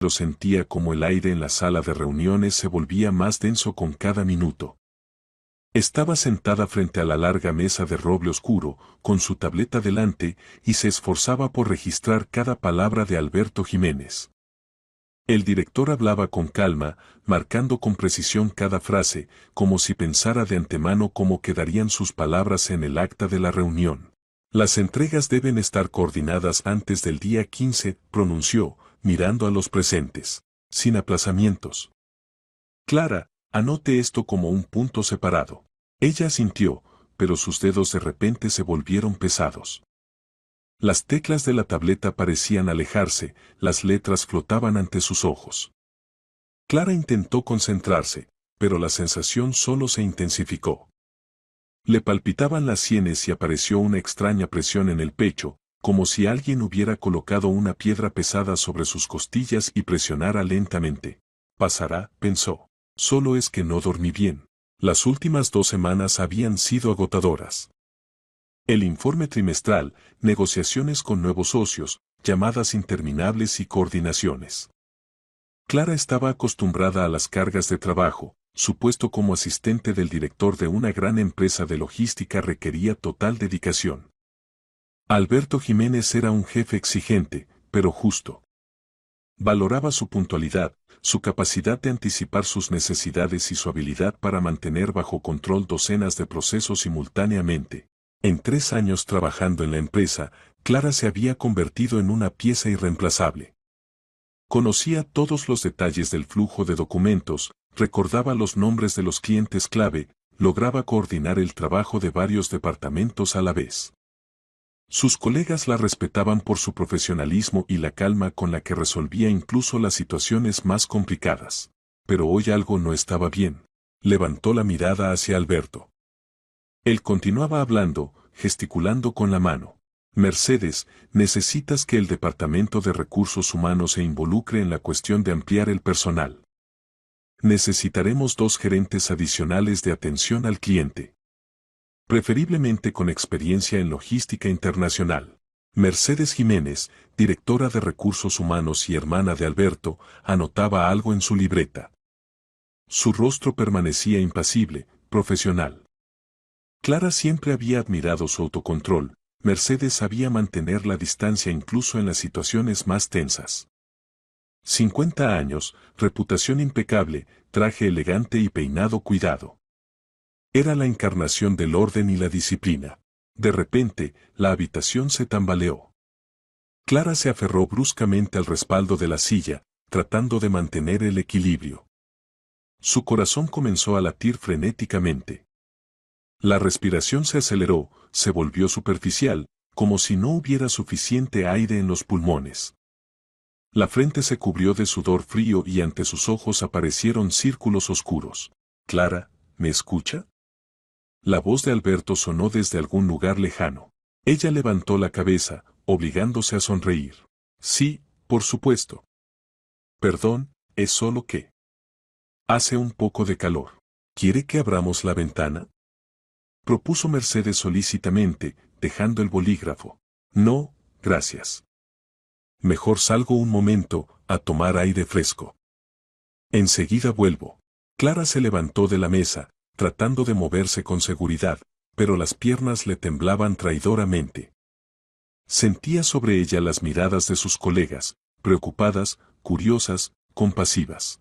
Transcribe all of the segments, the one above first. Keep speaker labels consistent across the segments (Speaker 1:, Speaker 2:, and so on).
Speaker 1: Lo sentía como el aire en la sala de reuniones se volvía más denso con cada minuto. Estaba sentada frente a la larga mesa de roble oscuro, con su tableta delante, y se esforzaba por registrar cada palabra de Alberto Jiménez. El director hablaba con calma, marcando con precisión cada frase, como si pensara de antemano cómo quedarían sus palabras en el acta de la reunión. Las entregas deben estar coordinadas antes del día 15, pronunció, mirando a los presentes. Sin aplazamientos. Clara, anote esto como un punto separado. Ella asintió, pero sus dedos de repente se volvieron pesados. Las teclas de la tableta parecían alejarse, las letras flotaban ante sus ojos. Clara intentó concentrarse, pero la sensación solo se intensificó. Le palpitaban las sienes y apareció una extraña presión en el pecho, como si alguien hubiera colocado una piedra pesada sobre sus costillas y presionara lentamente. Pasará, pensó. Solo es que no dormí bien. Las últimas 2 semanas habían sido agotadoras. El informe trimestral, negociaciones con nuevos socios, llamadas interminables y coordinaciones. Clara estaba acostumbrada a las cargas de trabajo. Su puesto como asistente del director de una gran empresa de logística requería total dedicación. Alberto Jiménez era un jefe exigente, pero justo. Valoraba su puntualidad, su capacidad de anticipar sus necesidades y su habilidad para mantener bajo control docenas de procesos simultáneamente. En 3 años trabajando en la empresa, Clara se había convertido en una pieza irreemplazable. Conocía todos los detalles del flujo de documentos, recordaba los nombres de los clientes clave, lograba coordinar el trabajo de varios departamentos a la vez. Sus colegas la respetaban por su profesionalismo y la calma con la que resolvía incluso las situaciones más complicadas. Pero hoy algo no estaba bien. Levantó la mirada hacia Alberto. Él continuaba hablando, gesticulando con la mano. Mercedes, necesitas que el Departamento de Recursos Humanos se involucre en la cuestión de ampliar el personal. Necesitaremos 2 gerentes adicionales de atención al cliente. Preferiblemente con experiencia en logística internacional. Mercedes Jiménez, directora de Recursos Humanos y hermana de Alberto, anotaba algo en su libreta. Su rostro permanecía impasible, profesional. Clara siempre había admirado su autocontrol. Mercedes sabía mantener la distancia incluso en las situaciones más tensas. 50 años, reputación impecable, traje elegante y peinado cuidado. Era la encarnación del orden y la disciplina. De repente, la habitación se tambaleó. Clara se aferró bruscamente al respaldo de la silla, tratando de mantener el equilibrio. Su corazón comenzó a latir frenéticamente. La respiración se aceleró, se volvió superficial, como si no hubiera suficiente aire en los pulmones. La frente se cubrió de sudor frío y ante sus ojos aparecieron círculos oscuros. «Clara, ¿me escucha?». La voz de Alberto sonó desde algún lugar lejano. Ella levantó la cabeza, obligándose a sonreír. «Sí, por supuesto». «Perdón, es solo que hace un poco de calor. ¿Quiere que abramos la ventana?», propuso Mercedes solícitamente, dejando el bolígrafo. «No, gracias. Mejor salgo un momento, a tomar aire fresco. Enseguida vuelvo». Clara se levantó de la mesa, tratando de moverse con seguridad, pero las piernas le temblaban traidoramente. Sentía sobre ella las miradas de sus colegas, preocupadas, curiosas, compasivas.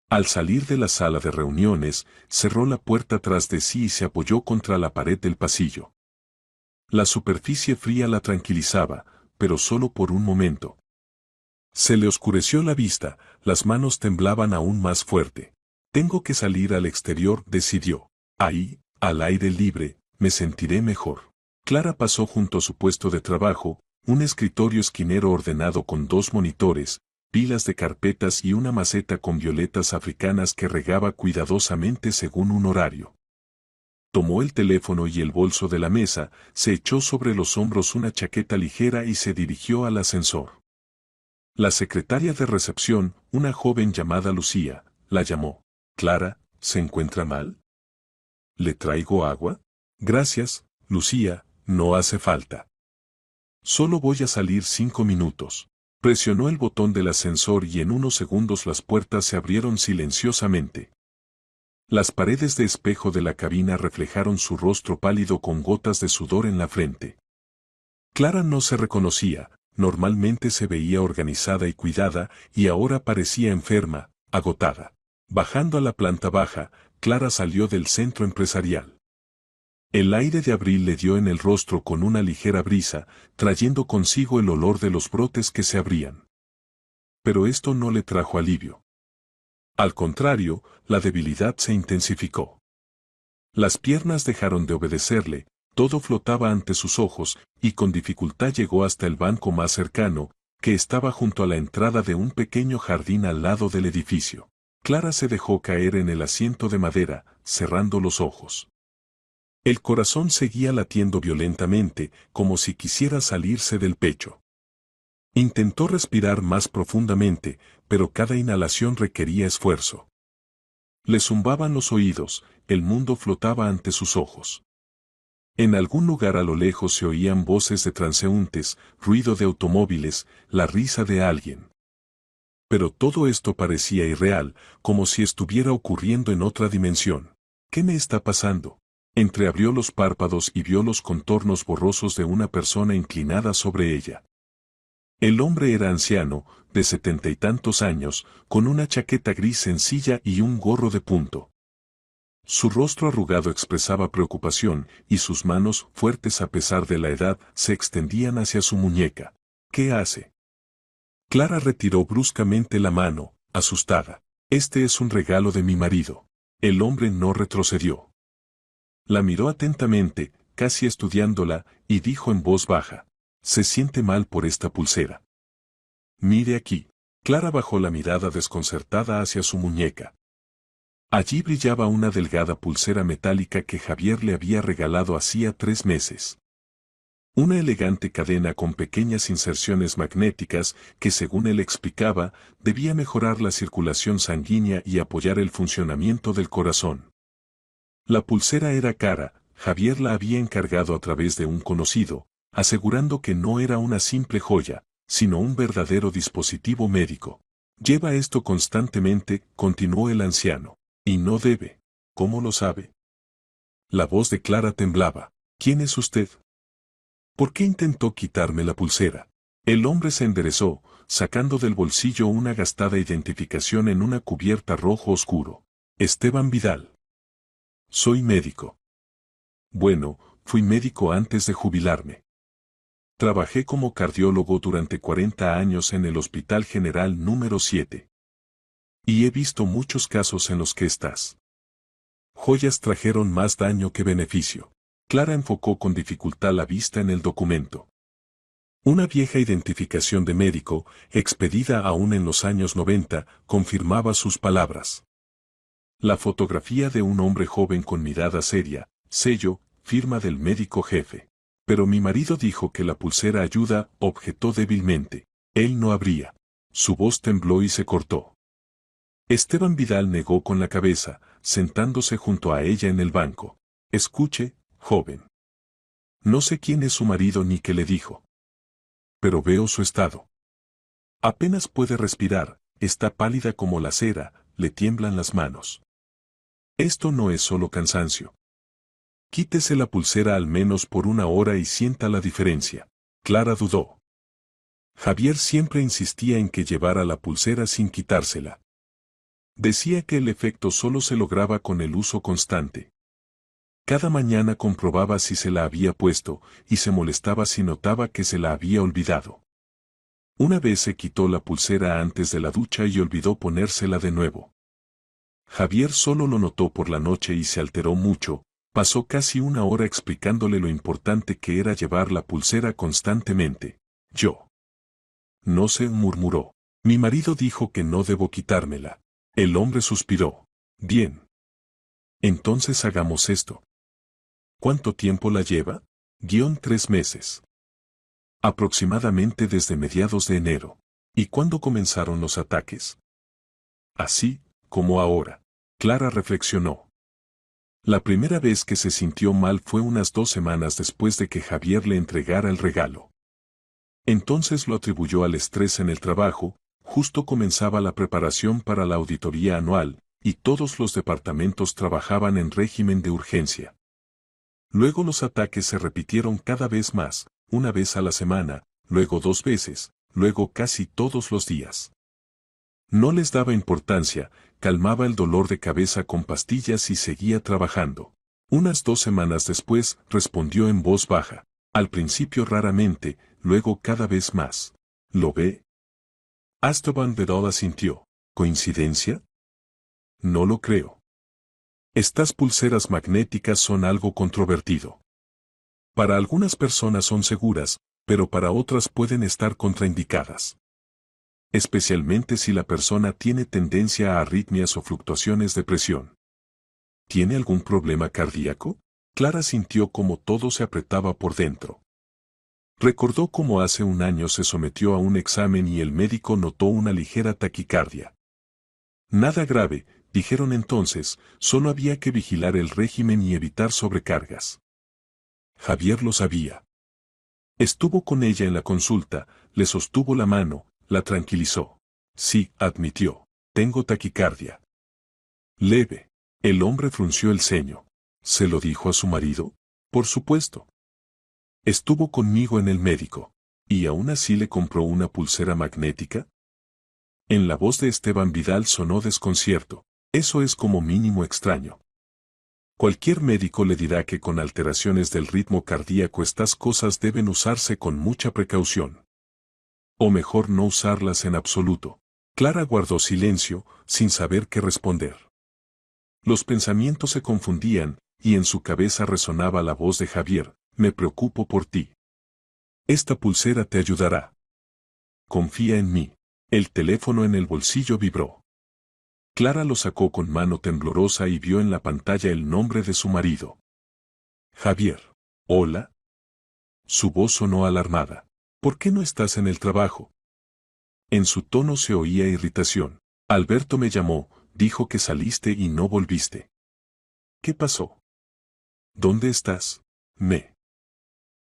Speaker 1: Al salir de la sala de reuniones, cerró la puerta tras de sí y se apoyó contra la pared del pasillo. La superficie fría la tranquilizaba, pero solo por un momento. Se le oscureció la vista, las manos temblaban aún más fuerte. «Tengo que salir al exterior», decidió. «Ahí, al aire libre, me sentiré mejor». Clara pasó junto a su puesto de trabajo, un escritorio esquinero ordenado con 2 monitores, pilas de carpetas y una maceta con violetas africanas que regaba cuidadosamente según un horario. Tomó el teléfono y el bolso de la mesa, se echó sobre los hombros una chaqueta ligera y se dirigió al ascensor. La secretaria de recepción, una joven llamada Lucía, la llamó. «Clara, ¿se encuentra mal? ¿Le traigo agua?». «Gracias, Lucía, no hace falta. Solo voy a salir 5 minutos». Presionó el botón del ascensor y en unos segundos las puertas se abrieron silenciosamente. Las paredes de espejo de la cabina reflejaron su rostro pálido con gotas de sudor en la frente. Clara no se reconocía, normalmente se veía organizada y cuidada, y ahora parecía enferma, agotada. Bajando a la planta baja, Clara salió del centro empresarial. El aire de abril le dio en el rostro con una ligera brisa, trayendo consigo el olor de los brotes que se abrían. Pero esto no le trajo alivio. Al contrario, la debilidad se intensificó. Las piernas dejaron de obedecerle, todo flotaba ante sus ojos, y con dificultad llegó hasta el banco más cercano, que estaba junto a la entrada de un pequeño jardín al lado del edificio. Clara se dejó caer en el asiento de madera, cerrando los ojos. El corazón seguía latiendo violentamente, como si quisiera salirse del pecho. Intentó respirar más profundamente, pero cada inhalación requería esfuerzo. Le zumbaban los oídos, el mundo flotaba ante sus ojos. En algún lugar a lo lejos se oían voces de transeúntes, ruido de automóviles, la risa de alguien. Pero todo esto parecía irreal, como si estuviera ocurriendo en otra dimensión. ¿Qué me está pasando? Entreabrió los párpados y vio los contornos borrosos de una persona inclinada sobre ella. El hombre era anciano, de 70 y tantos años, con una chaqueta gris sencilla y un gorro de punto. Su rostro arrugado expresaba preocupación, y sus manos, fuertes a pesar de la edad, se extendían hacia su muñeca. ¿Qué hace? Clara retiró bruscamente la mano, asustada. Este es un regalo de mi marido. El hombre no retrocedió. La miró atentamente, casi estudiándola, y dijo en voz baja: «Se siente mal por esta pulsera». «Mire aquí». Clara bajó la mirada desconcertada hacia su muñeca. Allí brillaba una delgada pulsera metálica que Javier le había regalado hacía 3 meses. Una elegante cadena con pequeñas inserciones magnéticas que, según él explicaba, debía mejorar la circulación sanguínea y apoyar el funcionamiento del corazón. La pulsera era cara, Javier la había encargado a través de un conocido, asegurando que no era una simple joya, sino un verdadero dispositivo médico. «Lleva esto constantemente», continuó el anciano. «Y no debe». «¿Cómo lo sabe?». La voz de Clara temblaba. «¿Quién es usted? ¿Por qué intentó quitarme la pulsera?». El hombre se enderezó, sacando del bolsillo una gastada identificación en una cubierta rojo oscuro. «Esteban Vidal. Soy médico». «Bueno, fui médico antes de jubilarme. Trabajé como cardiólogo durante 40 años en el Hospital General número 7. Y he visto muchos casos en los que estas joyas trajeron más daño que beneficio». Clara enfocó con dificultad la vista en el documento. Una vieja identificación de médico, expedida aún en los años 90, confirmaba sus palabras. La fotografía de un hombre joven con mirada seria, sello, firma del médico jefe. «Pero mi marido dijo que la pulsera ayuda», objetó débilmente. «Él no habría». Su voz tembló y se cortó. Esteban Vidal negó con la cabeza, sentándose junto a ella en el banco. «Escuche, joven. No sé quién es su marido ni qué le dijo. Pero veo su estado. Apenas puede respirar, está pálida como la cera, le tiemblan las manos. Esto no es solo cansancio. Quítese la pulsera al menos por 1 hora y sienta la diferencia». Clara dudó. Javier siempre insistía en que llevara la pulsera sin quitársela. Decía que el efecto solo se lograba con el uso constante. Cada mañana comprobaba si se la había puesto, y se molestaba si notaba que se la había olvidado. Una vez se quitó la pulsera antes de la ducha y olvidó ponérsela de nuevo. Javier solo lo notó por la noche y se alteró mucho. Pasó casi 1 hora explicándole lo importante que era llevar la pulsera constantemente. «Yo no sé», murmuró. «Mi marido dijo que no debo quitármela». El hombre suspiró. «Bien. Entonces hagamos esto». «¿Cuánto tiempo la lleva?». 3 meses. «Aproximadamente desde mediados de enero». «¿Y cuándo comenzaron los ataques?». «Así, como ahora». Clara reflexionó. La primera vez que se sintió mal fue unas 2 semanas después de que Javier le entregara el regalo. Entonces lo atribuyó al estrés en el trabajo. Justo comenzaba la preparación para la auditoría anual, y todos los departamentos trabajaban en régimen de urgencia. Luego los ataques se repitieron cada vez más, una vez a la semana, luego 2 veces, luego casi todos los días. No les daba importancia, calmaba el dolor de cabeza con pastillas y seguía trabajando. Unas 2 semanas después, respondió en voz baja. Al principio raramente, luego cada vez más. ¿Lo ve? Esteban Vedol asintió. ¿Coincidencia? No lo creo. Estas pulseras magnéticas son algo controvertido. Para algunas personas son seguras, pero para otras pueden estar contraindicadas. Especialmente si la persona tiene tendencia a arritmias o fluctuaciones de presión. ¿Tiene algún problema cardíaco? Clara sintió como todo se apretaba por dentro. Recordó cómo hace un año se sometió a un examen y el médico notó una ligera taquicardia. Nada grave, dijeron entonces, solo había que vigilar el régimen y evitar sobrecargas. Javier lo sabía. Estuvo con ella en la consulta, le sostuvo la mano, la tranquilizó. Sí, admitió, tengo taquicardia. Leve. El hombre frunció el ceño. ¿Se lo dijo a su marido? Por supuesto. Estuvo conmigo en el médico. ¿Y aún así le compró una pulsera magnética? En la voz de Esteban Vidal sonó desconcierto. Eso es como mínimo extraño. Cualquier médico le dirá que con alteraciones del ritmo cardíaco estas cosas deben usarse con mucha precaución. O mejor no usarlas en absoluto. Clara guardó silencio, sin saber qué responder. Los pensamientos se confundían, y en su cabeza resonaba la voz de Javier, me preocupo por ti. Esta pulsera te ayudará. Confía en mí. El teléfono en el bolsillo vibró. Clara lo sacó con mano temblorosa y vio en la pantalla el nombre de su marido. Javier. ¿Hola? Su voz sonó alarmada. ¿Por qué no estás en el trabajo? En su tono se oía irritación. Alberto me llamó, dijo que saliste y no volviste. ¿Qué pasó? ¿Dónde estás? Me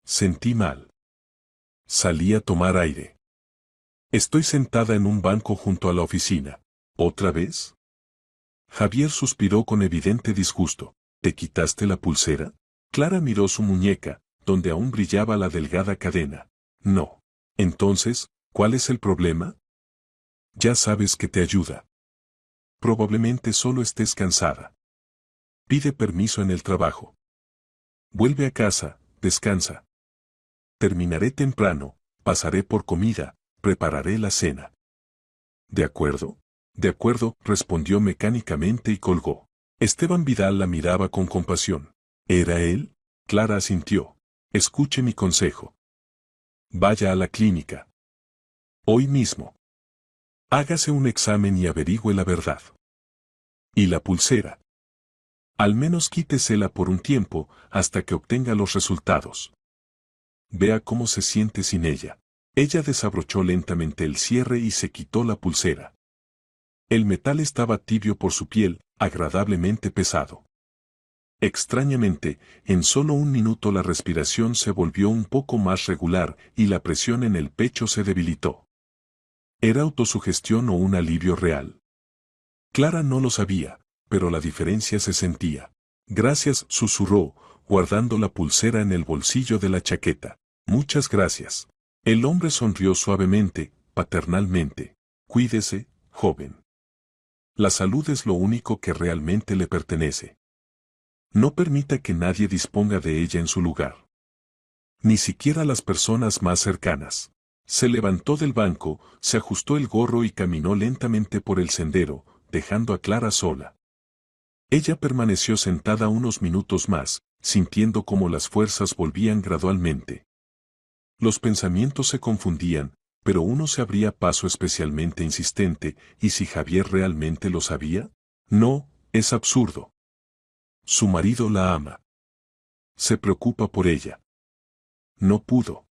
Speaker 1: sentí mal. Salí a tomar aire. Estoy sentada en un banco junto a la oficina. ¿Otra vez? Javier suspiró con evidente disgusto. ¿Te quitaste la pulsera? Clara miró su muñeca, donde aún brillaba la delgada cadena. No. Entonces, ¿cuál es el problema? Ya sabes que te ayuda. Probablemente solo estés cansada. Pide permiso en el trabajo. Vuelve a casa, descansa. Terminaré temprano, pasaré por comida, prepararé la cena. ¿De acuerdo? De acuerdo, respondió mecánicamente y colgó. Esteban Vidal la miraba con compasión. ¿Era él? Clara asintió. Escuche mi consejo. Vaya a la clínica. Hoy mismo. Hágase un examen y averigüe la verdad. ¿Y la pulsera? Al menos quítesela por un tiempo, hasta que obtenga los resultados. Vea cómo se siente sin ella. Ella desabrochó lentamente el cierre y se quitó la pulsera. El metal estaba tibio por su piel, agradablemente pesado. Extrañamente, en solo un minuto la respiración se volvió un poco más regular y la presión en el pecho se debilitó. ¿Era autosugestión o un alivio real? Clara no lo sabía, pero la diferencia se sentía. Gracias, susurró, guardando la pulsera en el bolsillo de la chaqueta. Muchas gracias. El hombre sonrió suavemente, paternalmente. Cuídese, joven. La salud es lo único que realmente le pertenece. No permita que nadie disponga de ella en su lugar. Ni siquiera las personas más cercanas. Se levantó del banco, se ajustó el gorro y caminó lentamente por el sendero, dejando a Clara sola. Ella permaneció sentada unos minutos más, sintiendo cómo las fuerzas volvían gradualmente. Los pensamientos se confundían, pero uno se abría paso especialmente insistente, ¿y si Javier realmente lo sabía? No, es absurdo. Su marido la ama. Se preocupa por ella. No pudo.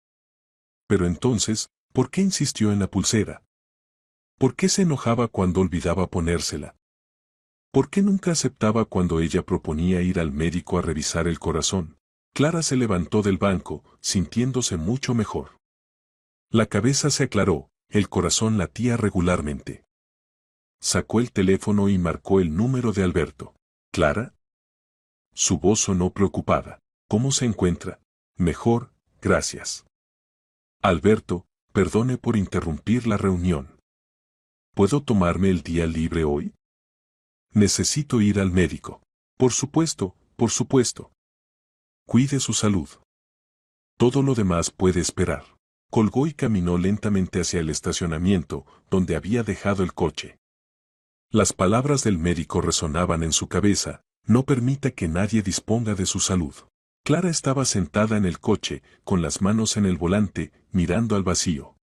Speaker 1: Pero entonces, ¿por qué insistió en la pulsera? ¿Por qué se enojaba cuando olvidaba ponérsela? ¿Por qué nunca aceptaba cuando ella proponía ir al médico a revisar el corazón? Clara se levantó del banco, sintiéndose mucho mejor. La cabeza se aclaró, el corazón latía regularmente. Sacó el teléfono y marcó el número de Alberto. ¿Clara? Su voz sonó preocupada. ¿Cómo se encuentra? Mejor, gracias. Alberto, perdone por interrumpir la reunión. ¿Puedo tomarme el día libre hoy? Necesito ir al médico. Por supuesto, por supuesto. Cuide su salud. Todo lo demás puede esperar. Colgó y caminó lentamente hacia el estacionamiento, donde había dejado el coche. Las palabras del médico resonaban en su cabeza: no permita que nadie disponga de su salud. Clara estaba sentada en el coche, con las manos en el volante, mirando al vacío.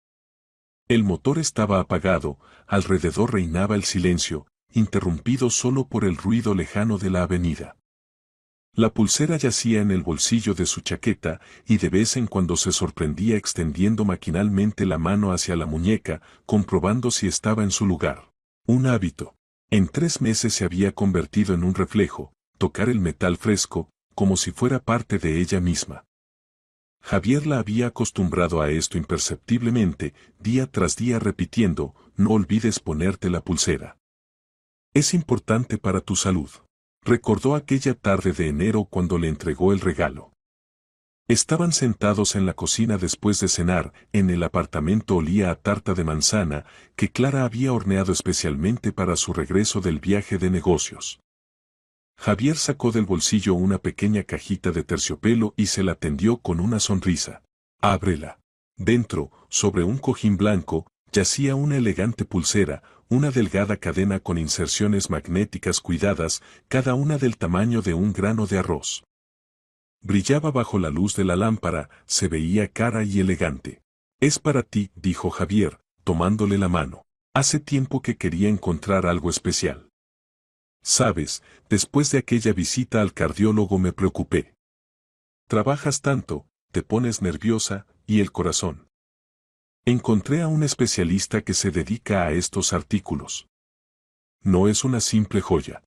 Speaker 1: El motor estaba apagado, alrededor reinaba el silencio, interrumpido solo por el ruido lejano de la avenida. La pulsera yacía en el bolsillo de su chaqueta y de vez en cuando se sorprendía extendiendo maquinalmente la mano hacia la muñeca, comprobando si estaba en su lugar. Un hábito. En 3 meses se había convertido en un reflejo, tocar el metal fresco, como si fuera parte de ella misma. Javier la había acostumbrado a esto imperceptiblemente, día tras día repitiendo: no olvides ponerte la pulsera. Es importante para tu salud. Recordó aquella tarde de enero cuando le entregó el regalo. Estaban sentados en la cocina después de cenar, en el apartamento olía a tarta de manzana, que Clara había horneado especialmente para su regreso del viaje de negocios. Javier sacó del bolsillo una pequeña cajita de terciopelo y se la tendió con una sonrisa. Ábrela. Dentro, sobre un cojín blanco, yacía una elegante pulsera, una delgada cadena con inserciones magnéticas cuidadas, cada una del tamaño de un grano de arroz. Brillaba bajo la luz de la lámpara, se veía cara y elegante. Es para ti, dijo Javier, tomándole la mano. Hace tiempo que quería encontrar algo especial. Sabes, después de aquella visita al cardiólogo me preocupé. Trabajas tanto, te pones nerviosa, y el corazón. Encontré a un especialista que se dedica a estos artículos. No es una simple joya.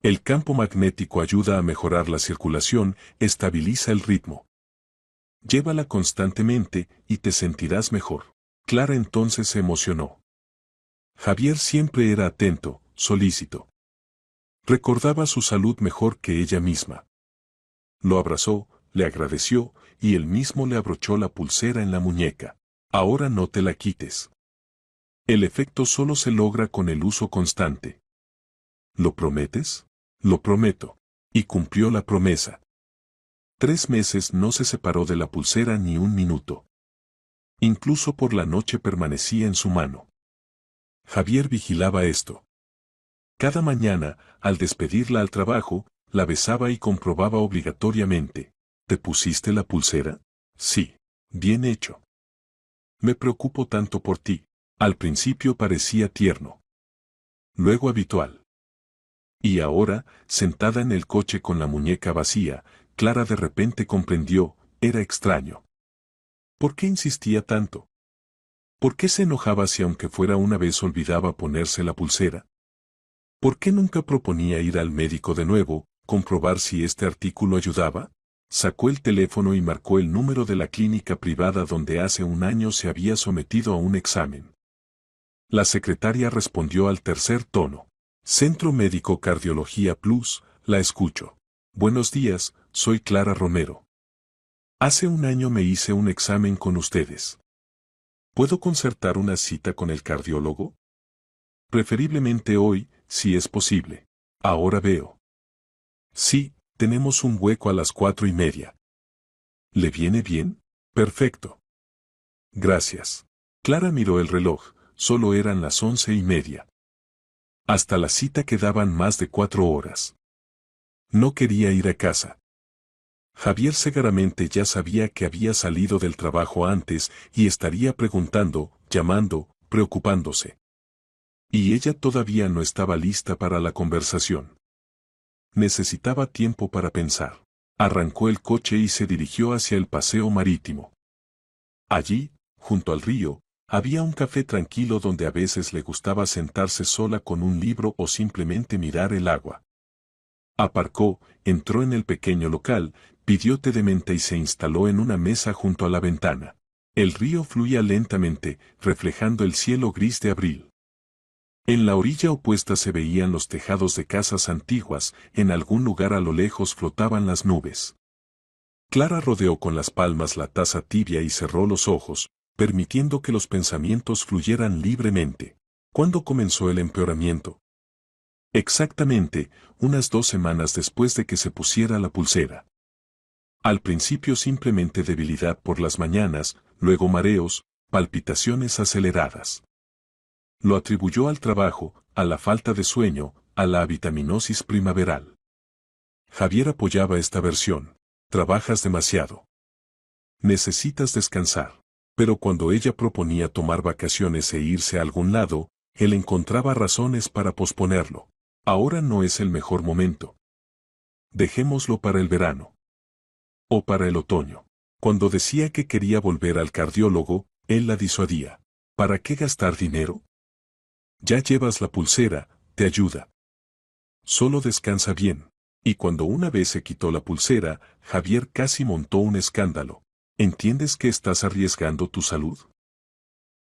Speaker 1: El campo magnético ayuda a mejorar la circulación, estabiliza el ritmo. Llévala constantemente y te sentirás mejor. Clara entonces se emocionó. Javier siempre era atento, solícito. Recordaba su salud mejor que ella misma. Lo abrazó, le agradeció, y él mismo le abrochó la pulsera en la muñeca. Ahora no te la quites. El efecto solo se logra con el uso constante. ¿Lo prometes? Lo prometo. Y cumplió la promesa. 3 meses no se separó de la pulsera ni un minuto. Incluso por la noche permanecía en su mano. Javier vigilaba esto. Cada mañana, al despedirla al trabajo, la besaba y comprobaba obligatoriamente: ¿te pusiste la pulsera? Sí. Bien hecho. Me preocupo tanto por ti. Al principio parecía tierno. Luego habitual. Y ahora, sentada en el coche con la muñeca vacía, Clara de repente comprendió: era extraño. ¿Por qué insistía tanto? ¿Por qué se enojaba si aunque fuera una vez olvidaba ponerse la pulsera? ¿Por qué nunca proponía ir al médico de nuevo, comprobar si este artículo ayudaba? Sacó el teléfono y marcó el número de la clínica privada donde hace un año se había sometido a un examen. La secretaria respondió al tercer tono. Centro Médico Cardiología Plus, la escucho. Buenos días, soy Clara Romero. Hace un año me hice un examen con ustedes. ¿Puedo concertar una cita con el cardiólogo? Preferiblemente hoy, si es posible. Ahora veo. Sí, tenemos un hueco a las 4:30. ¿Le viene bien? Perfecto. Gracias. Clara miró el reloj, solo eran las 11:30. Hasta la cita quedaban más de 4 horas. No quería ir a casa. Javier seguramente ya sabía que había salido del trabajo antes y estaría preguntando, llamando, preocupándose. Y ella todavía no estaba lista para la conversación. Necesitaba tiempo para pensar. Arrancó el coche y se dirigió hacia el paseo marítimo. Allí, junto al río, había un café tranquilo donde a veces le gustaba sentarse sola con un libro o simplemente mirar el agua. Aparcó, entró en el pequeño local, pidió té de menta y se instaló en una mesa junto a la ventana. El río fluía lentamente, reflejando el cielo gris de abril. En la orilla opuesta se veían los tejados de casas antiguas, en algún lugar a lo lejos flotaban las nubes. Clara rodeó con las palmas la taza tibia y cerró los ojos, permitiendo que los pensamientos fluyeran libremente. ¿Cuándo comenzó el empeoramiento? Exactamente, unas 2 semanas después de que se pusiera la pulsera. Al principio simplemente debilidad por las mañanas, luego mareos, palpitaciones aceleradas. Lo atribuyó al trabajo, a la falta de sueño, a la avitaminosis primaveral. Javier apoyaba esta versión. Trabajas demasiado. Necesitas descansar. Pero cuando ella proponía tomar vacaciones e irse a algún lado, él encontraba razones para posponerlo. Ahora no es el mejor momento. Dejémoslo para el verano. O para el otoño. Cuando decía que quería volver al cardiólogo, él la disuadía. ¿Para qué gastar dinero? Ya llevas la pulsera, te ayuda. Solo descansa bien. Y cuando una vez se quitó la pulsera, Javier casi montó un escándalo. ¿Entiendes que estás arriesgando tu salud?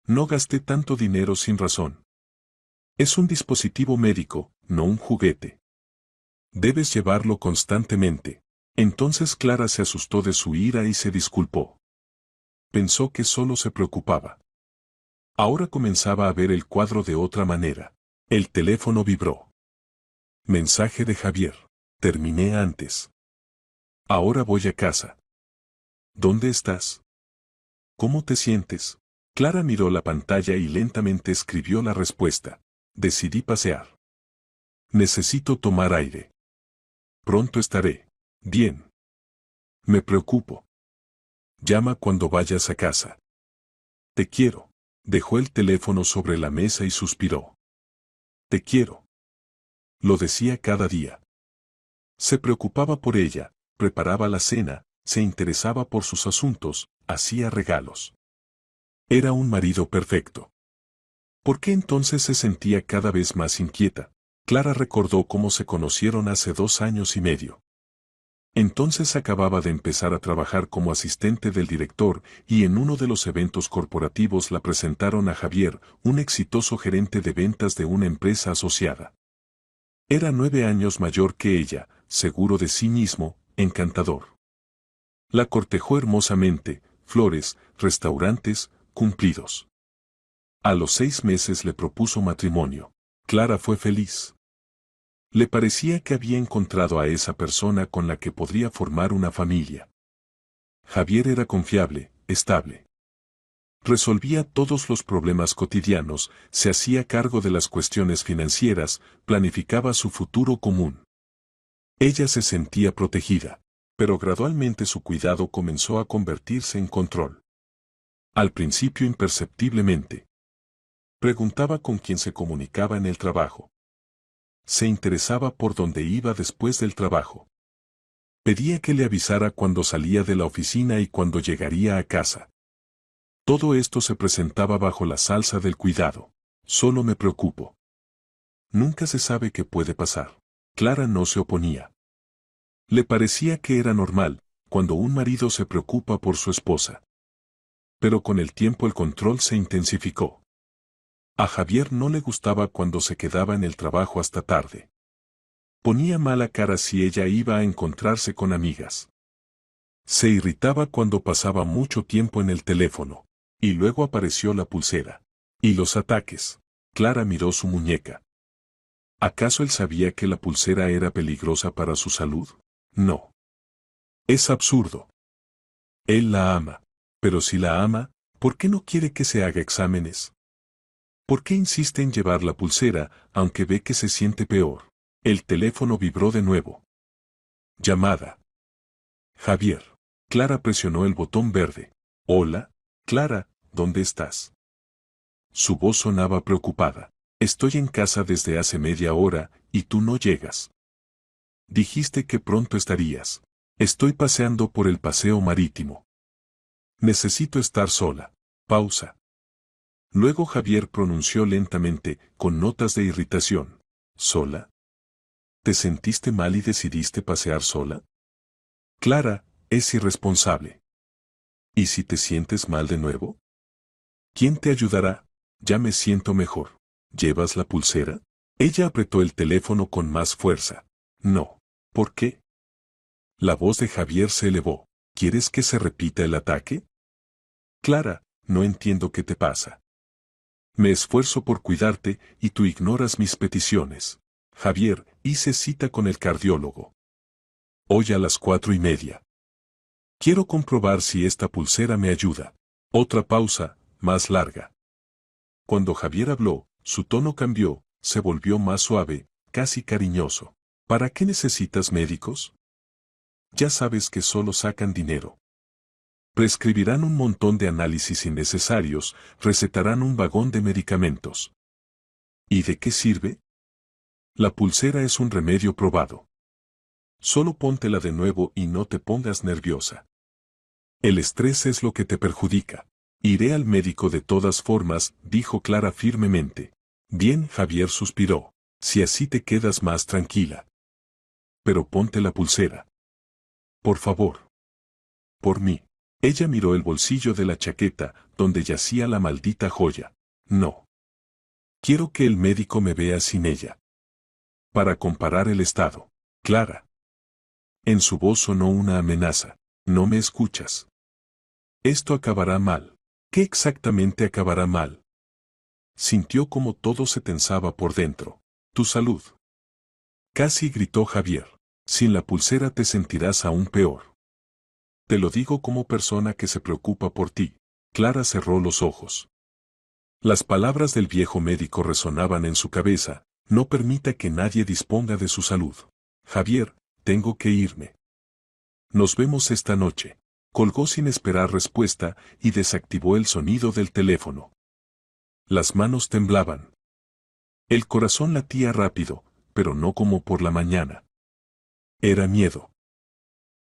Speaker 1: No gasté tanto dinero sin razón. Es un dispositivo médico, no un juguete. Debes llevarlo constantemente. Entonces Clara se asustó de su ira y se disculpó. Pensó que solo se preocupaba. Ahora comenzaba a ver el cuadro de otra manera. El teléfono vibró. Mensaje de Javier. Terminé antes. Ahora voy a casa. ¿Dónde estás? ¿Cómo te sientes? Clara miró la pantalla y lentamente escribió la respuesta. Decidí pasear. Necesito tomar aire. Pronto estaré. Bien. Me preocupo. Llama cuando vayas a casa. Te quiero. Dejó el teléfono sobre la mesa y suspiró. Te quiero. Lo decía cada día. Se preocupaba por ella, preparaba la cena, se interesaba por sus asuntos, hacía regalos. Era un marido perfecto. ¿Por qué entonces se sentía cada vez más inquieta? Clara recordó cómo se conocieron hace 2 años y medio. Entonces acababa de empezar a trabajar como asistente del director y en uno de los eventos corporativos la presentaron a Javier, un exitoso gerente de ventas de una empresa asociada. Era 9 años mayor que ella, seguro de sí mismo, encantador. La cortejó hermosamente, flores, restaurantes, cumplidos. A los 6 meses le propuso matrimonio. Clara fue feliz. Le parecía que había encontrado a esa persona con la que podría formar una familia. Javier era confiable, estable. Resolvía todos los problemas cotidianos, se hacía cargo de las cuestiones financieras, planificaba su futuro común. Ella se sentía protegida, pero gradualmente su cuidado comenzó a convertirse en control. Al principio imperceptiblemente. Preguntaba con quién se comunicaba en el trabajo. Se interesaba por dónde iba después del trabajo. Pedía que le avisara cuando salía de la oficina y cuando llegaría a casa. Todo esto se presentaba bajo la salsa del cuidado. Solo me preocupo. Nunca se sabe qué puede pasar. Clara no se oponía. Le parecía que era normal, cuando un marido se preocupa por su esposa. Pero con el tiempo el control se intensificó. A Javier no le gustaba cuando se quedaba en el trabajo hasta tarde. Ponía mala cara si ella iba a encontrarse con amigas. Se irritaba cuando pasaba mucho tiempo en el teléfono. Y luego apareció la pulsera. Y los ataques. Clara miró su muñeca. ¿Acaso él sabía que la pulsera era peligrosa para su salud? No. Es absurdo. Él la ama. Pero si la ama, ¿por qué no quiere que se haga exámenes? ¿Por qué insiste en llevar la pulsera, aunque ve que se siente peor? El teléfono vibró de nuevo. Llamada. Javier. Clara presionó el botón verde. Hola, Clara, ¿dónde estás? Su voz sonaba preocupada. Estoy en casa desde hace media hora, y tú no llegas. Dijiste que pronto estarías. Estoy paseando por el paseo marítimo. Necesito estar sola. Pausa. Luego Javier pronunció lentamente, con notas de irritación. ¿Sola? ¿Te sentiste mal y decidiste pasear sola? Clara, es irresponsable. ¿Y si te sientes mal de nuevo? ¿Quién te ayudará? Ya me siento mejor. ¿Llevas la pulsera? Ella apretó el teléfono con más fuerza. No. ¿Por qué? La voz de Javier se elevó. ¿Quieres que se repita el ataque? Clara, no entiendo qué te pasa. Me esfuerzo por cuidarte y tú ignoras mis peticiones. Javier, hice cita con el cardiólogo. Hoy a las 4:30. Quiero comprobar si esta pulsera me ayuda. Otra pausa, más larga. Cuando Javier habló, su tono cambió, se volvió más suave, casi cariñoso. ¿Para qué necesitas médicos? Ya sabes que solo sacan dinero. Prescribirán un montón de análisis innecesarios, recetarán un vagón de medicamentos. ¿Y de qué sirve? La pulsera es un remedio probado. Solo póntela de nuevo y no te pongas nerviosa. El estrés es lo que te perjudica. Iré al médico de todas formas, dijo Clara firmemente. Bien, Javier suspiró. Si así te quedas más tranquila. Pero ponte la pulsera. Por favor. Por mí. Ella miró el bolsillo de la chaqueta, donde yacía la maldita joya. No. Quiero que el médico me vea sin ella. Para comparar el estado. Clara. En su voz sonó una amenaza. No me escuchas. Esto acabará mal. ¿Qué exactamente acabará mal? Sintió como todo se tensaba por dentro. Tu salud. Casi gritó Javier. Sin la pulsera te sentirás aún peor. Te lo digo como persona que se preocupa por ti. Clara cerró los ojos. Las palabras del viejo médico resonaban en su cabeza. No permita que nadie disponga de su salud. Javier, tengo que irme. Nos vemos esta noche. Colgó sin esperar respuesta y desactivó el sonido del teléfono. Las manos temblaban. El corazón latía rápido, pero no como por la mañana. Era miedo.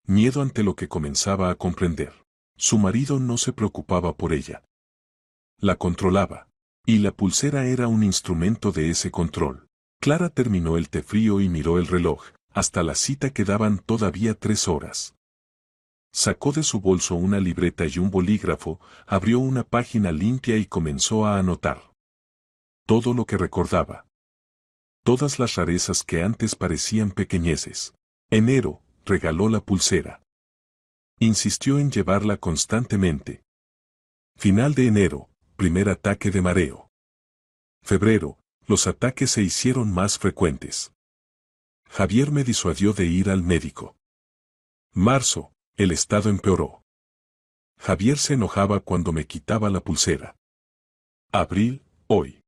Speaker 1: Miedo ante lo que comenzaba a comprender. Su marido no se preocupaba por ella. La controlaba. Y la pulsera era un instrumento de ese control. Clara terminó el té frío y miró el reloj. Hasta la cita quedaban todavía 3 horas. Sacó de su bolso una libreta y un bolígrafo, abrió una página limpia y comenzó a anotar. Todo lo que recordaba. Todas las rarezas que antes parecían pequeñeces. Enero, regaló la pulsera. Insistió en llevarla constantemente. Final de enero, primer ataque de mareo. Febrero, los ataques se hicieron más frecuentes. Javier me disuadió de ir al médico. Marzo, el estado empeoró. Javier se enojaba cuando me quitaba la pulsera. Abril, hoy.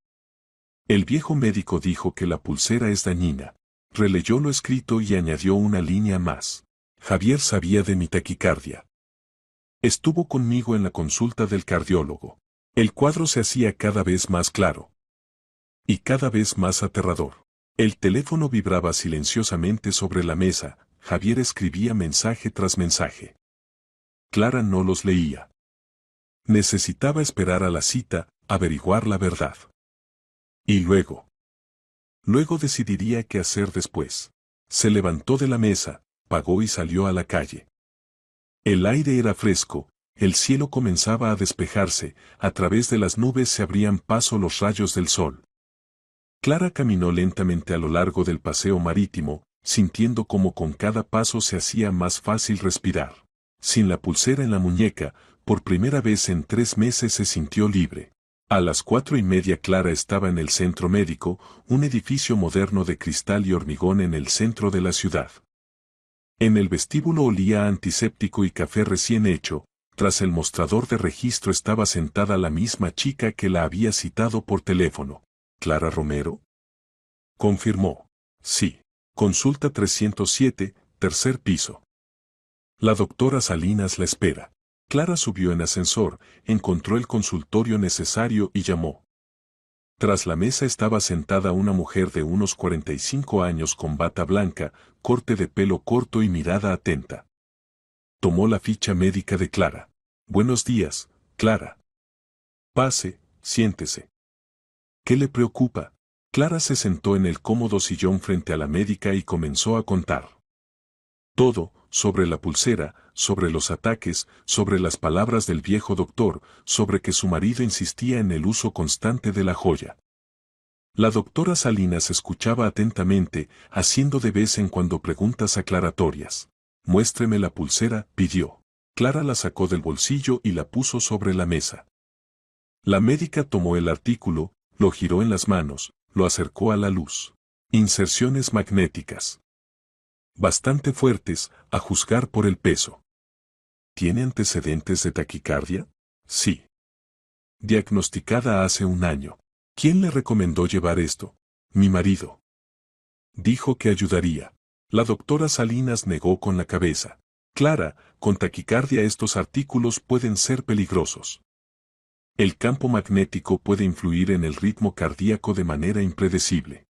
Speaker 1: El viejo médico dijo que la pulsera es dañina. Releyó lo escrito y añadió una línea más. Javier sabía de mi taquicardia. Estuvo conmigo en la consulta del cardiólogo. El cuadro se hacía cada vez más claro. Y cada vez más aterrador. El teléfono vibraba silenciosamente sobre la mesa. Javier escribía mensaje tras mensaje. Clara no los leía. Necesitaba esperar a la cita, averiguar la verdad. Y luego. Luego decidiría qué hacer después. Se levantó de la mesa, pagó y salió a la calle. El aire era fresco, el cielo comenzaba a despejarse, a través de las nubes se abrían paso los rayos del sol. Clara caminó lentamente a lo largo del paseo marítimo, sintiendo como con cada paso se hacía más fácil respirar. Sin la pulsera en la muñeca, por primera vez en 3 meses se sintió libre. A las 4:30 Clara estaba en el centro médico, un edificio moderno de cristal y hormigón en el centro de la ciudad. En el vestíbulo olía a antiséptico y café recién hecho. Tras el mostrador de registro estaba sentada la misma chica que la había citado por teléfono. ¿Clara Romero? Confirmó. Sí. Consulta 307, tercer piso. La doctora Salinas la espera. Clara subió en ascensor, encontró el consultorio necesario y llamó. Tras la mesa estaba sentada una mujer de unos 45 años con bata blanca, corte de pelo corto y mirada atenta. Tomó la ficha médica de Clara. Buenos días, Clara. Pase, siéntese. ¿Qué le preocupa? Clara se sentó en el cómodo sillón frente a la médica y comenzó a contar. Todo, sobre la pulsera, sobre los ataques, sobre las palabras del viejo doctor, sobre que su marido insistía en el uso constante de la joya. La doctora Salinas escuchaba atentamente, haciendo de vez en cuando preguntas aclaratorias. «Muéstreme la pulsera», pidió. Clara la sacó del bolsillo y la puso sobre la mesa. La médica tomó el artículo, lo giró en las manos, lo acercó a la luz. Inserciones magnéticas. Bastante fuertes, a juzgar por el peso. ¿Tiene antecedentes de taquicardia? Sí. Diagnosticada hace un año. ¿Quién le recomendó llevar esto? Mi marido. Dijo que ayudaría. La doctora Salinas negó con la cabeza. Clara, con taquicardia estos artículos pueden ser peligrosos. El campo magnético puede influir en el ritmo cardíaco de manera impredecible.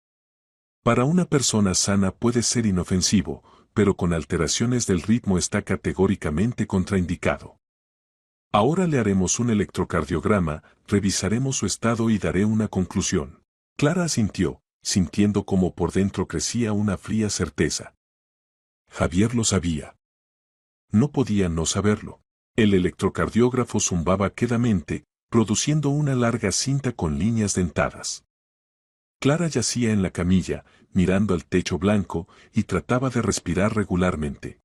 Speaker 1: Para una persona sana puede ser inofensivo, pero con alteraciones del ritmo está categóricamente contraindicado. Ahora le haremos un electrocardiograma, revisaremos su estado y daré una conclusión. Clara asintió, sintiendo como por dentro crecía una fría certeza. Javier lo sabía. No podía no saberlo. El electrocardiógrafo zumbaba quedamente, produciendo una larga cinta con líneas dentadas. Clara yacía en la camilla, mirando al techo blanco, y trataba de respirar regularmente.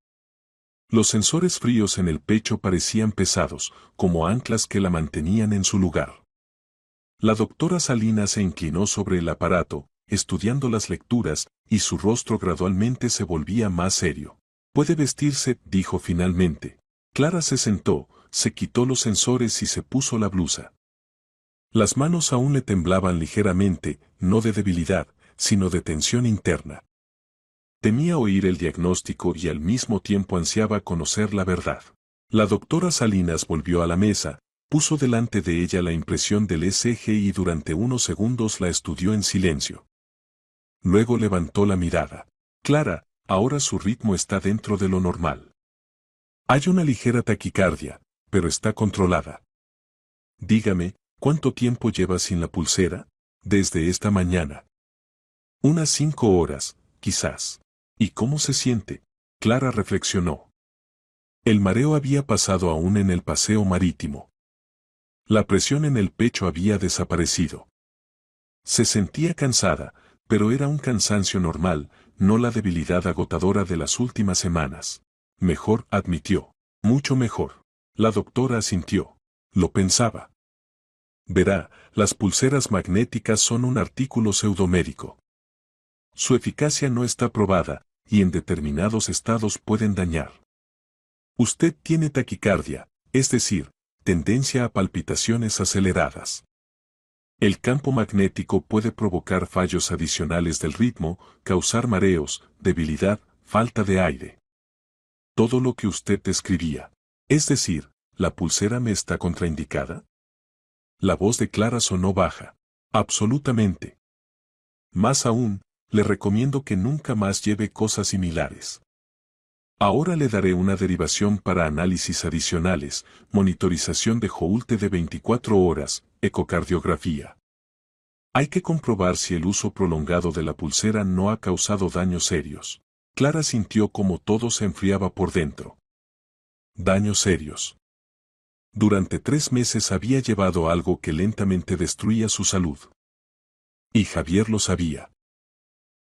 Speaker 1: Los sensores fríos en el pecho parecían pesados, como anclas que la mantenían en su lugar. La doctora Salinas se inclinó sobre el aparato, estudiando las lecturas, y su rostro gradualmente se volvía más serio. «Puede vestirse», dijo finalmente. Clara se sentó, se quitó los sensores y se puso la blusa. Las manos aún le temblaban ligeramente, no de debilidad, sino de tensión interna. Temía oír el diagnóstico y al mismo tiempo ansiaba conocer la verdad. La doctora Salinas volvió a la mesa, puso delante de ella la impresión del ECG y durante unos segundos la estudió en silencio. Luego levantó la mirada. «Clara, ahora su ritmo está dentro de lo normal. Hay una ligera taquicardia, pero está controlada. Dígame, ¿cuánto tiempo lleva sin la pulsera?» «Desde esta mañana. Unas 5 horas, quizás». «¿Y cómo se siente?» Clara reflexionó. El mareo había pasado aún en el paseo marítimo. La presión en el pecho había desaparecido. Se sentía cansada, pero era un cansancio normal, no la debilidad agotadora de las últimas semanas. «Mejor», admitió. «Mucho mejor». La doctora asintió. Lo pensaba. Verá, las pulseras magnéticas son un artículo pseudomédico. Su eficacia no está probada, y en determinados estados pueden dañar. Usted tiene taquicardia, es decir, tendencia a palpitaciones aceleradas. El campo magnético puede provocar fallos adicionales del ritmo, causar mareos, debilidad, falta de aire. Todo lo que usted describía. Es decir, ¿la pulsera me está contraindicada? La voz de Clara sonó baja. Absolutamente. Más aún, le recomiendo que nunca más lleve cosas similares. Ahora le daré una derivación para análisis adicionales, monitorización de Holter de 24 horas, ecocardiografía. Hay que comprobar si el uso prolongado de la pulsera no ha causado daños serios. Clara sintió como todo se enfriaba por dentro. Daños serios. Durante 3 meses había llevado algo que lentamente destruía su salud. Y Javier lo sabía.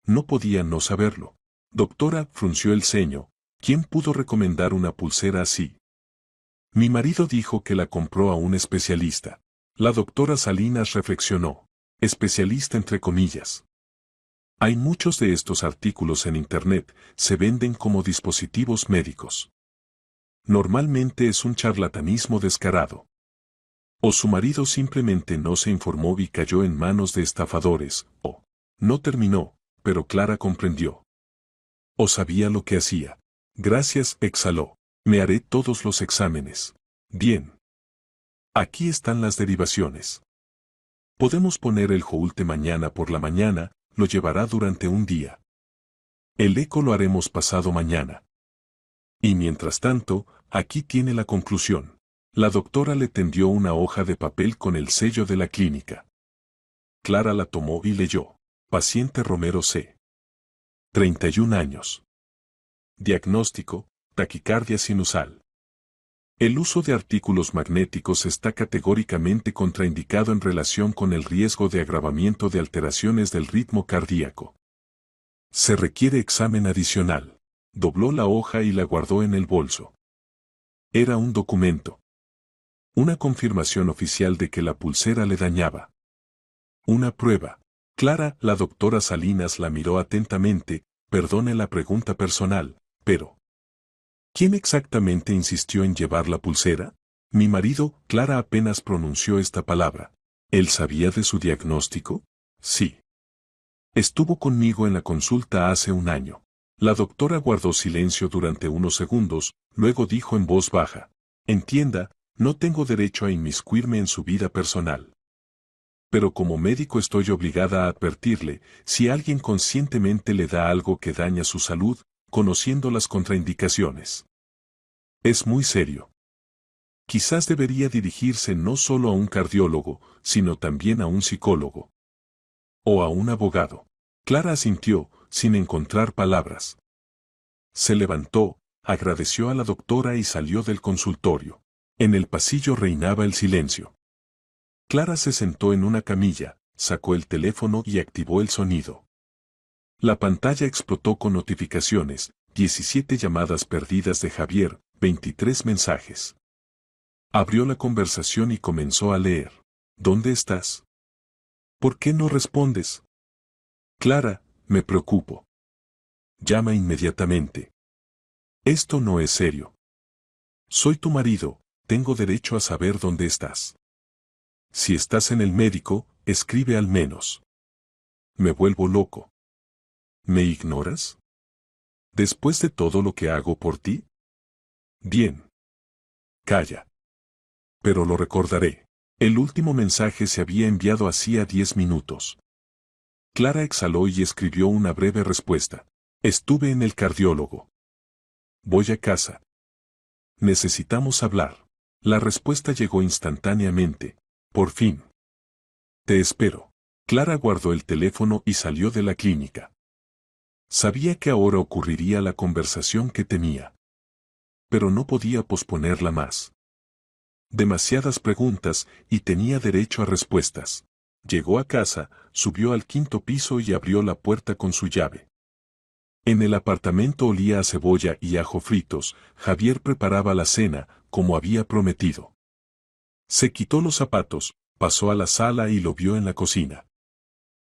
Speaker 1: No podía no saberlo. Doctora, frunció el ceño. ¿Quién pudo recomendar una pulsera así? Mi marido dijo que la compró a un especialista. La doctora Salinas reflexionó. Especialista entre comillas. Hay muchos de estos artículos en Internet, se venden como dispositivos médicos. Normalmente es un charlatanismo descarado. O su marido simplemente no se informó y cayó en manos de estafadores, o no terminó, pero Clara comprendió. O sabía lo que hacía. Gracias, exhaló. Me haré todos los exámenes. Bien. Aquí están las derivaciones. Podemos poner el Holter mañana por la mañana, lo llevará durante un día. El eco lo haremos pasado mañana. Y mientras tanto, aquí tiene la conclusión. La doctora le tendió una hoja de papel con el sello de la clínica. Clara la tomó y leyó. Paciente Romero C. 31 años. Diagnóstico, taquicardia sinusal. El uso de artículos magnéticos está categóricamente contraindicado en relación con el riesgo de agravamiento de alteraciones del ritmo cardíaco. Se requiere examen adicional. Dobló la hoja y la guardó en el bolso. Era un documento. Una confirmación oficial de que la pulsera le dañaba. Una prueba. Clara, la doctora Salinas la miró atentamente. Perdone la pregunta personal, pero ¿quién exactamente insistió en llevar la pulsera? Mi marido. Clara apenas pronunció esta palabra. ¿Él sabía de su diagnóstico? Sí. Estuvo conmigo en la consulta hace un año. La doctora guardó silencio durante unos segundos, luego dijo en voz baja. Entienda, no tengo derecho a inmiscuirme en su vida personal. Pero como médico estoy obligada a advertirle, si alguien conscientemente le da algo que daña su salud, conociendo las contraindicaciones. Es muy serio. Quizás debería dirigirse no solo a un cardiólogo, sino también a un psicólogo. O a un abogado. Clara asintió, sin encontrar palabras. Se levantó, agradeció a la doctora y salió del consultorio. En el pasillo reinaba el silencio. Clara se sentó en una camilla, sacó el teléfono y activó el sonido. La pantalla explotó con notificaciones, 17 llamadas perdidas de Javier, 23 mensajes. Abrió la conversación y comenzó a leer. ¿Dónde estás? ¿Por qué no respondes? Clara, me preocupo. Llama inmediatamente. Esto no es serio. Soy tu marido, tengo derecho a saber dónde estás. Si estás en el médico, escribe al menos. Me vuelvo loco. ¿Me ignoras? ¿Después de todo lo que hago por ti? Bien. Calla. Pero lo recordaré. El último mensaje se había enviado hacía 10 minutos. Clara exhaló y escribió una breve respuesta. Estuve en el cardiólogo. Voy a casa. Necesitamos hablar. La respuesta llegó instantáneamente. Por fin. Te espero. Clara guardó el teléfono y salió de la clínica. Sabía que ahora ocurriría la conversación que temía. Pero no podía posponerla más. Demasiadas preguntas y tenía derecho a respuestas. Llegó a casa, subió al 5º piso y abrió la puerta con su llave. En el apartamento olía a cebolla y ajo fritos. Javier preparaba la cena, como había prometido. Se quitó los zapatos, pasó a la sala y lo vio en la cocina.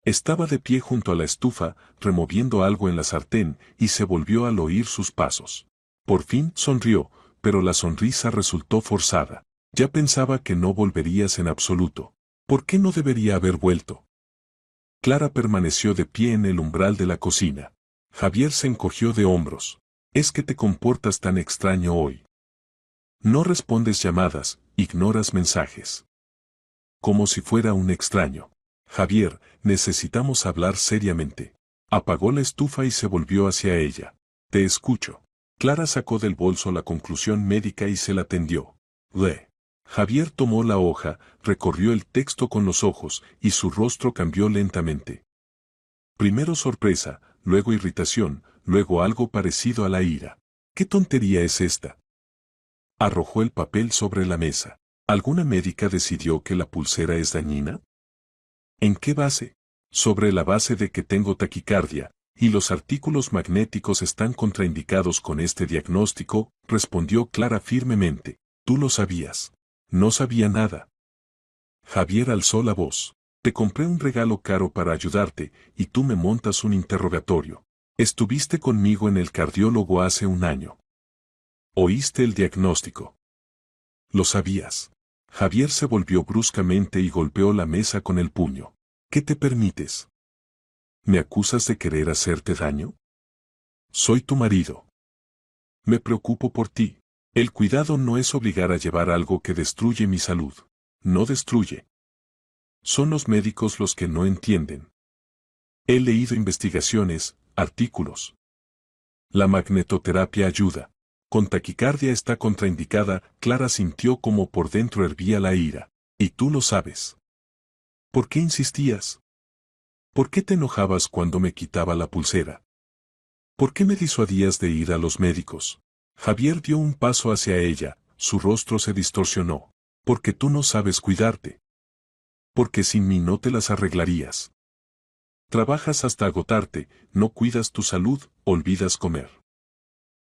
Speaker 1: Estaba de pie junto a la estufa, removiendo algo en la sartén, y se volvió al oír sus pasos. Por fin sonrió, pero la sonrisa resultó forzada. Ya pensaba que no volverías en absoluto. ¿Por qué no debería haber vuelto? Clara permaneció de pie en el umbral de la cocina. Javier se encogió de hombros. Es que te comportas tan extraño hoy. No respondes llamadas, ignoras mensajes. Como si fuera un extraño. Javier, necesitamos hablar seriamente. Apagó la estufa y se volvió hacia ella. Te escucho. Clara sacó del bolso la conclusión médica y se la tendió. Javier tomó la hoja, recorrió el texto con los ojos, y su rostro cambió lentamente. Primero sorpresa, luego irritación, luego algo parecido a la ira. ¿Qué tontería es esta? Arrojó el papel sobre la mesa. ¿Alguna médica decidió que la pulsera es dañina? ¿En qué base? Sobre la base de que tengo taquicardia, y los artículos magnéticos están contraindicados con este diagnóstico, respondió Clara firmemente. Tú lo sabías. No sabía nada. Javier alzó la voz. Te compré un regalo caro para ayudarte, y tú me montas un interrogatorio. Estuviste conmigo en el cardiólogo hace un año. Oíste el diagnóstico. Lo sabías. Javier se volvió bruscamente y golpeó la mesa con el puño. ¿Qué te permites? ¿Me acusas de querer hacerte daño? Soy tu marido. Me preocupo por ti. El cuidado no es obligar a llevar algo que destruye mi salud. No destruye. Son los médicos los que no entienden. He leído investigaciones, artículos. La magnetoterapia ayuda. Con taquicardia está contraindicada. Clara sintió como por dentro hervía la ira. Y tú lo sabes. ¿Por qué insistías? ¿Por qué te enojabas cuando me quitaba la pulsera? ¿Por qué me disuadías de ir a los médicos? Javier dio un paso hacia ella, su rostro se distorsionó. Porque tú no sabes cuidarte. Porque sin mí no te las arreglarías. Trabajas hasta agotarte, no cuidas tu salud, olvidas comer.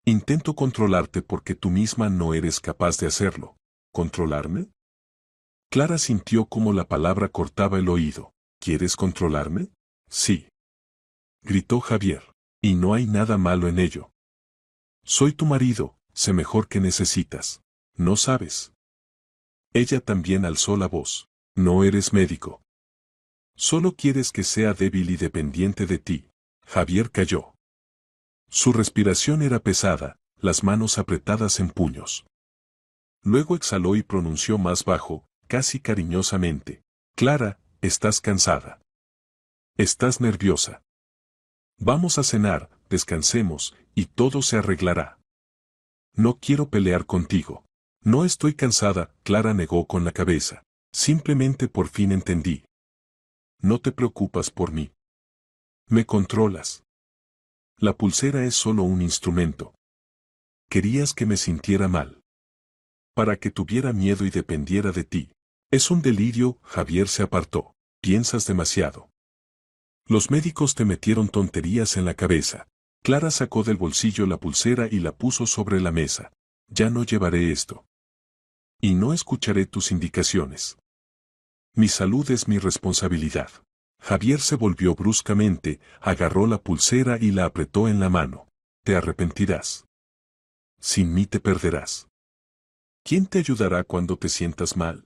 Speaker 1: Intento controlarte porque tú misma no eres capaz de hacerlo. ¿Controlarme? Clara sintió como la palabra cortaba el oído. ¿Quieres controlarme? Sí. Gritó Javier. Y no hay nada malo en ello. Soy tu marido, sé mejor que necesitas. ¿No sabes? Ella también alzó la voz. No eres médico. Solo quieres que sea débil y dependiente de ti. Javier calló. Su respiración era pesada, las manos apretadas en puños. Luego exhaló y pronunció más bajo, casi cariñosamente. Clara, estás cansada. Estás nerviosa. Vamos a cenar, descansemos, y todo se arreglará. No quiero pelear contigo. No estoy cansada, Clara negó con la cabeza. Simplemente por fin entendí. No te preocupas por mí. Me controlas. La pulsera es solo un instrumento. Querías que me sintiera mal. Para que tuviera miedo y dependiera de ti. Es un delirio, Javier se apartó. Piensas demasiado. Los médicos te metieron tonterías en la cabeza. Clara sacó del bolsillo la pulsera y la puso sobre la mesa. Ya no llevaré esto. Y no escucharé tus indicaciones. Mi salud es mi responsabilidad. Javier se volvió bruscamente, agarró la pulsera y la apretó en la mano. Te arrepentirás. Sin mí te perderás. ¿Quién te ayudará cuando te sientas mal?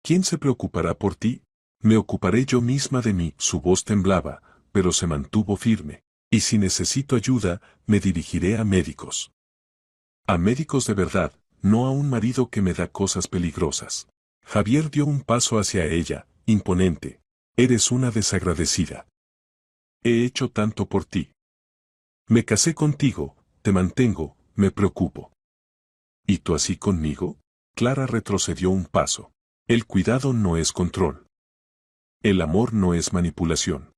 Speaker 1: ¿Quién se preocupará por ti? Me ocuparé yo misma de mí. Su voz temblaba, pero se mantuvo firme. Y si necesito ayuda, me dirigiré a médicos. A médicos de verdad, no a un marido que me da cosas peligrosas. Javier dio un paso hacia ella, imponente. Eres una desagradecida. He hecho tanto por ti. Me casé contigo, te mantengo, me preocupo. ¿Y tú así conmigo? Clara retrocedió un paso. El cuidado no es control. El amor no es manipulación.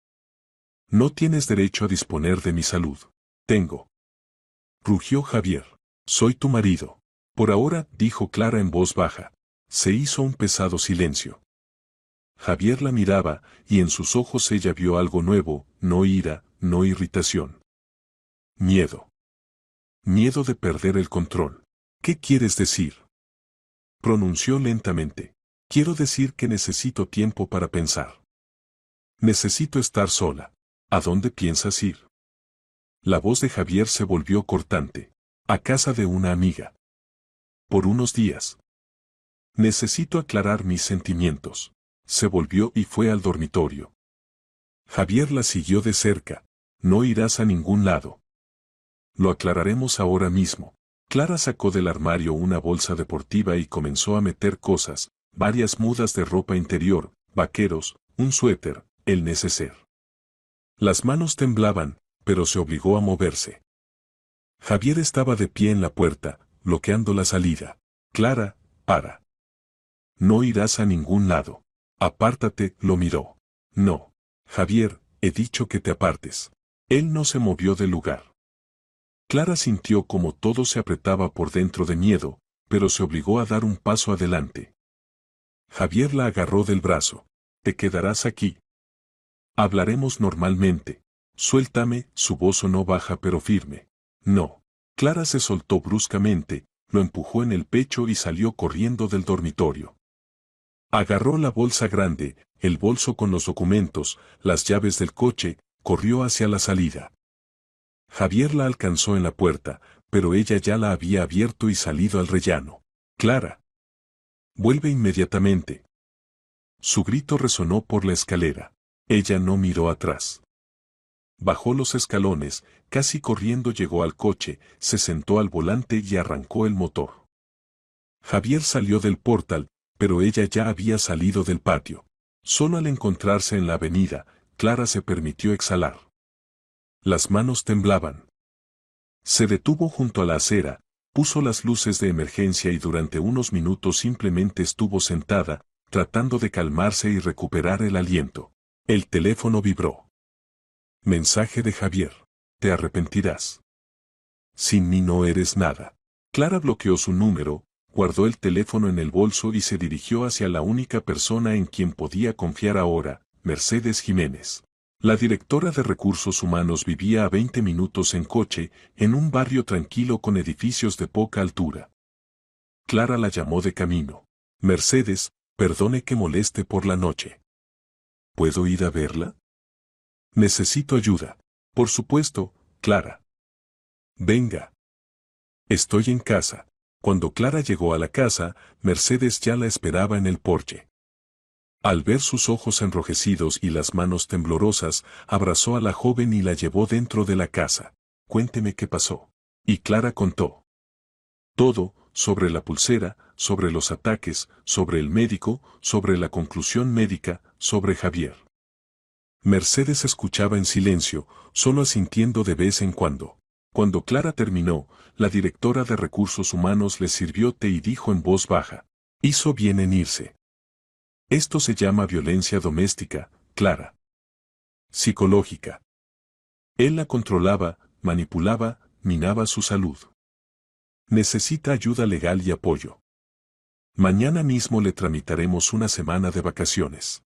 Speaker 1: No tienes derecho a disponer de mi salud. Tengo. Rugió Javier. Soy tu marido. Por ahora, dijo Clara en voz baja. Se hizo un pesado silencio. Javier la miraba, y en sus ojos ella vio algo nuevo, no ira, no irritación. Miedo. Miedo de perder el control. ¿Qué quieres decir? Pronunció lentamente. Quiero decir que necesito tiempo para pensar. Necesito estar sola. ¿A dónde piensas ir? La voz de Javier se volvió cortante. A casa de una amiga. Por unos días. Necesito aclarar mis sentimientos. Se volvió y fue al dormitorio. Javier la siguió de cerca. No irás a ningún lado. Lo aclararemos ahora mismo. Clara sacó del armario una bolsa deportiva y comenzó a meter cosas, varias mudas de ropa interior, vaqueros, un suéter, el neceser. Las manos temblaban, pero se obligó a moverse. Javier estaba de pie en la puerta, bloqueando la salida. Clara, para. No irás a ningún lado. Apártate, lo miró. No. Javier, he dicho que te apartes. Él no se movió del lugar. Clara sintió como todo se apretaba por dentro de miedo, pero se obligó a dar un paso adelante. Javier la agarró del brazo. Te quedarás aquí. Hablaremos normalmente. Suéltame, su voz sonó baja pero firme. No. Clara se soltó bruscamente, lo empujó en el pecho y salió corriendo del dormitorio. Agarró la bolsa grande, el bolso con los documentos, las llaves del coche, corrió hacia la salida. Javier la alcanzó en la puerta, pero ella ya la había abierto y salido al rellano. Clara. Vuelve inmediatamente. Su grito resonó por la escalera. Ella no miró atrás. Bajó los escalones, casi corriendo llegó al coche, se sentó al volante y arrancó el motor. Javier salió del portal, pero ella ya había salido del patio. Solo al encontrarse en la avenida, Clara se permitió exhalar. Las manos temblaban. Se detuvo junto a la acera, puso las luces de emergencia y durante unos minutos simplemente estuvo sentada, tratando de calmarse y recuperar el aliento. El teléfono vibró. Mensaje de Javier. Te arrepentirás. Sin mí no eres nada. Clara bloqueó su número, guardó el teléfono en el bolso y se dirigió hacia la única persona en quien podía confiar ahora, Mercedes Jiménez. La directora de Recursos Humanos vivía a 20 minutos en coche, en un barrio tranquilo con edificios de poca altura. Clara la llamó de camino. Mercedes, perdone que moleste por la noche. ¿Puedo ir a verla? Necesito ayuda. Por supuesto, Clara. Venga. Estoy en casa. Cuando Clara llegó a la casa, Mercedes ya la esperaba en el porche. Al ver sus ojos enrojecidos y las manos temblorosas, abrazó a la joven y la llevó dentro de la casa. Cuénteme qué pasó. Y Clara contó. Todo, sobre la pulsera, sobre los ataques, sobre el médico, sobre la conclusión médica, sobre Javier. Mercedes escuchaba en silencio, solo asintiendo de vez en cuando. Cuando Clara terminó, la directora de Recursos Humanos le sirvió té y dijo en voz baja. Hizo bien en irse. Esto se llama violencia doméstica, Clara. Psicológica. Él la controlaba, manipulaba, minaba su salud. Necesita ayuda legal y apoyo. Mañana mismo le tramitaremos una semana de vacaciones.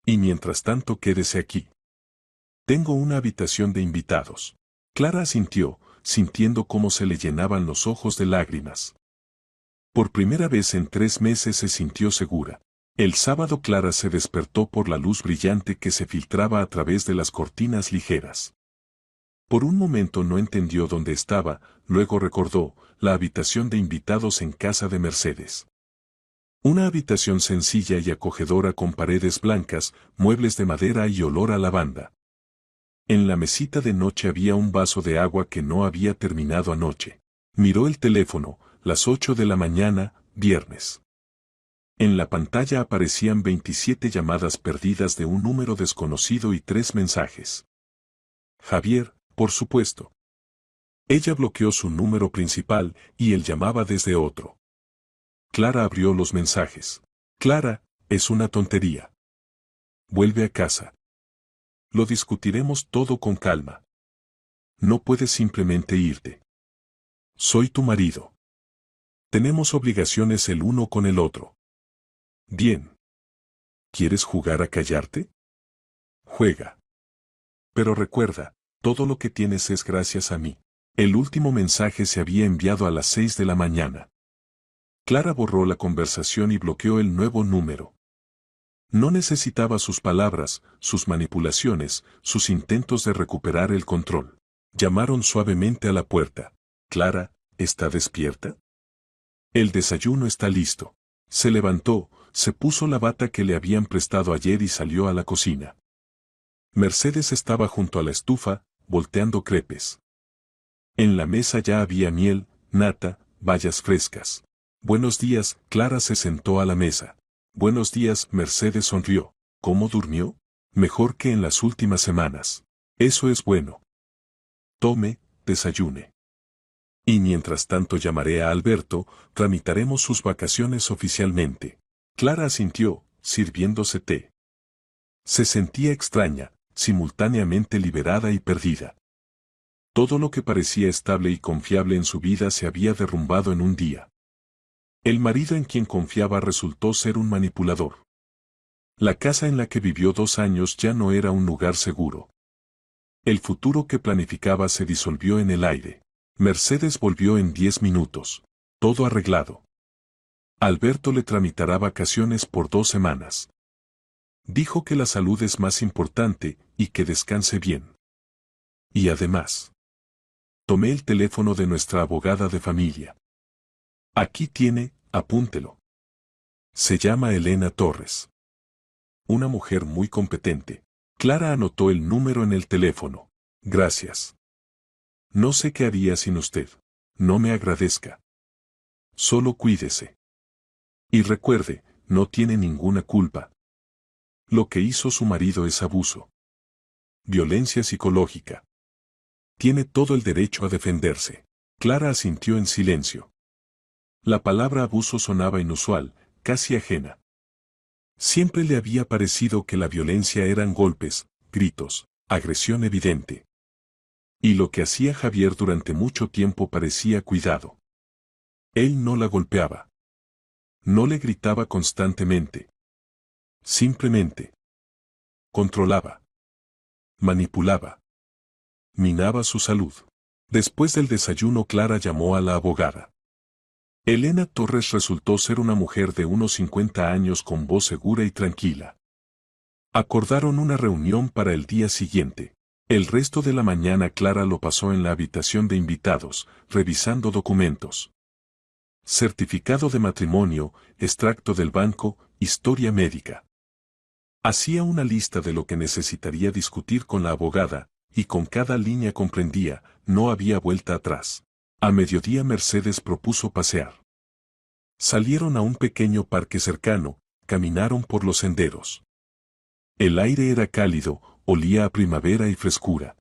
Speaker 1: Y mientras tanto quédese aquí. Tengo una habitación de invitados. Clara asintió, sintiendo cómo se le llenaban los ojos de lágrimas. Por primera vez en 3 meses se sintió segura. El sábado Clara se despertó por la luz brillante que se filtraba a través de las cortinas ligeras. Por un momento no entendió dónde estaba, luego recordó, la habitación de invitados en casa de Mercedes. Una habitación sencilla y acogedora con paredes blancas, muebles de madera y olor a lavanda. En la mesita de noche había un vaso de agua que no había terminado anoche. Miró el teléfono, las 8 de la mañana, viernes. En la pantalla aparecían 27 llamadas perdidas de un número desconocido y 3 mensajes. Javier, por supuesto. Ella bloqueó su número principal y él llamaba desde otro. Clara abrió los mensajes. Clara, es una tontería. Vuelve a casa. Lo discutiremos todo con calma. No puedes simplemente irte. Soy tu marido. Tenemos obligaciones el uno con el otro. Bien. ¿Quieres jugar a callarte? Juega. Pero recuerda, todo lo que tienes es gracias a mí. El último mensaje se había enviado a las 6 de la mañana. Clara borró la conversación y bloqueó el nuevo número. No necesitaba sus palabras, sus manipulaciones, sus intentos de recuperar el control. Llamaron suavemente a la puerta. Clara, ¿está despierta? El desayuno está listo. Se levantó, se puso la bata que le habían prestado ayer y salió a la cocina. Mercedes estaba junto a la estufa, volteando crepes. En la mesa ya había miel, nata, bayas frescas. Buenos días, Clara se sentó a la mesa. Buenos días, Mercedes sonrió. ¿Cómo durmió? Mejor que en las últimas semanas. Eso es bueno. Tome, desayune. Y mientras tanto llamaré a Alberto, tramitaremos sus vacaciones oficialmente. Clara asintió, sirviéndose té. Se sentía extraña, simultáneamente liberada y perdida. Todo lo que parecía estable y confiable en su vida se había derrumbado en un día. El marido en quien confiaba resultó ser un manipulador. La casa en la que vivió 2 años ya no era un lugar seguro. El futuro que planificaba se disolvió en el aire. Mercedes volvió en 10 minutos. Todo arreglado. Alberto le tramitará vacaciones por 2 semanas. Dijo que la salud es más importante y que descanse bien. Y además, tomé el teléfono de nuestra abogada de familia. Aquí tiene, apúntelo. Se llama Elena Torres. Una mujer muy competente. Clara anotó el número en el teléfono. Gracias. No sé qué haría sin usted. No me agradezca. Solo cuídese. Y recuerde, no tiene ninguna culpa. Lo que hizo su marido es abuso. Violencia psicológica. Tiene todo el derecho a defenderse. Clara asintió en silencio. La palabra abuso sonaba inusual, casi ajena. Siempre le había parecido que la violencia eran golpes, gritos, agresión evidente. Y lo que hacía Javier durante mucho tiempo parecía cuidado. Él no la golpeaba. No le gritaba constantemente. Simplemente controlaba, manipulaba, minaba su salud. Después del desayuno, Clara llamó a la abogada. Elena Torres resultó ser una mujer de unos 50 años con voz segura y tranquila. Acordaron una reunión para el día siguiente. El resto de la mañana Clara lo pasó en la habitación de invitados, revisando documentos. Certificado de matrimonio, extracto del banco, historia médica. Hacía una lista de lo que necesitaría discutir con la abogada, y con cada línea comprendía, no había vuelta atrás. A mediodía Mercedes propuso pasear. Salieron a un pequeño parque cercano, caminaron por los senderos. El aire era cálido, olía a primavera y frescura.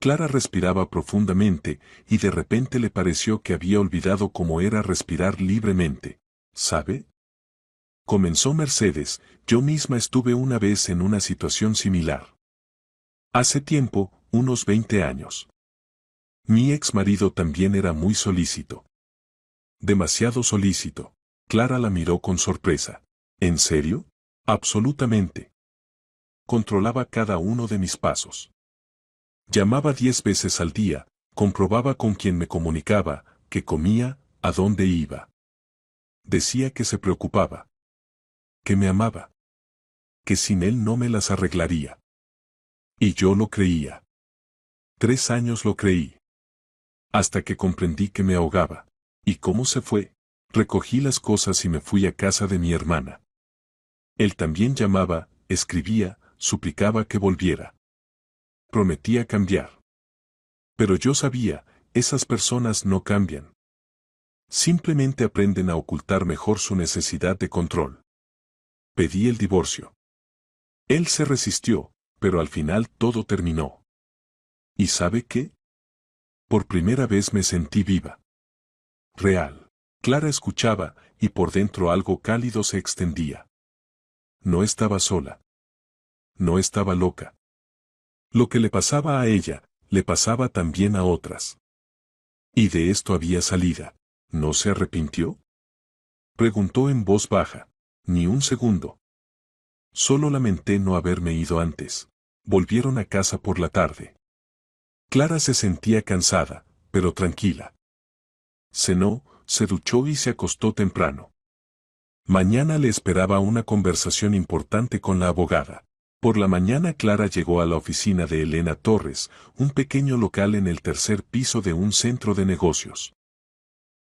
Speaker 1: Clara respiraba profundamente, y de repente le pareció que había olvidado cómo era respirar libremente. ¿Sabe? Comenzó Mercedes, yo misma estuve una vez en una situación similar. Hace tiempo, unos 20 años. Mi ex marido también era muy solícito. Demasiado solícito. Clara la miró con sorpresa. ¿En serio? Absolutamente. Controlaba cada uno de mis pasos. Llamaba 10 veces al día, comprobaba con quién me comunicaba, qué comía, a dónde iba. Decía que se preocupaba. Que me amaba. Que sin él no me las arreglaría. Y yo lo creía. 3 años lo creí. Hasta que comprendí que me ahogaba. ¿Y cómo se fue? Recogí las cosas y me fui a casa de mi hermana. Él también llamaba, escribía, suplicaba que volviera. Prometía cambiar. Pero yo sabía, esas personas no cambian. Simplemente aprenden a ocultar mejor su necesidad de control. Pedí el divorcio. Él se resistió, pero al final todo terminó. ¿Y sabe qué? Por primera vez me sentí viva. Real. Clara escuchaba, y por dentro algo cálido se extendía. No estaba sola. No estaba loca. Lo que le pasaba a ella, le pasaba también a otras. Y de esto había salida. ¿No se arrepintió? Preguntó en voz baja. Ni un segundo. Solo lamenté no haberme ido antes. Volvieron a casa por la tarde. Clara se sentía cansada, pero tranquila. Cenó, se duchó y se acostó temprano. Mañana le esperaba una conversación importante con la abogada. Por la mañana Clara llegó a la oficina de Elena Torres, un pequeño local en el tercer piso de un centro de negocios.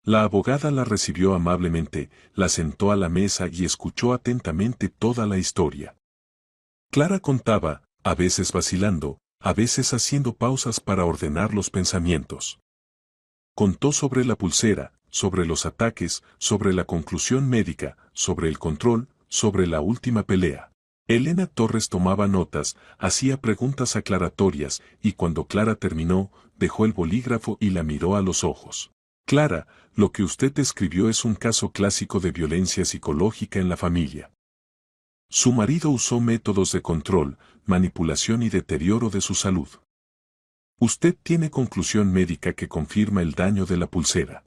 Speaker 1: La abogada la recibió amablemente, la sentó a la mesa y escuchó atentamente toda la historia. Clara contaba, a veces vacilando, a veces haciendo pausas para ordenar los pensamientos. Contó sobre la pulsera, sobre los ataques, sobre la conclusión médica, sobre el control, sobre la última pelea. Elena Torres tomaba notas, hacía preguntas aclaratorias, y cuando Clara terminó, dejó el bolígrafo y la miró a los ojos. Clara, lo que usted escribió es un caso clásico de violencia psicológica en la familia. Su marido usó métodos de control, manipulación y deterioro de su salud. Usted tiene conclusión médica que confirma el daño de la pulsera.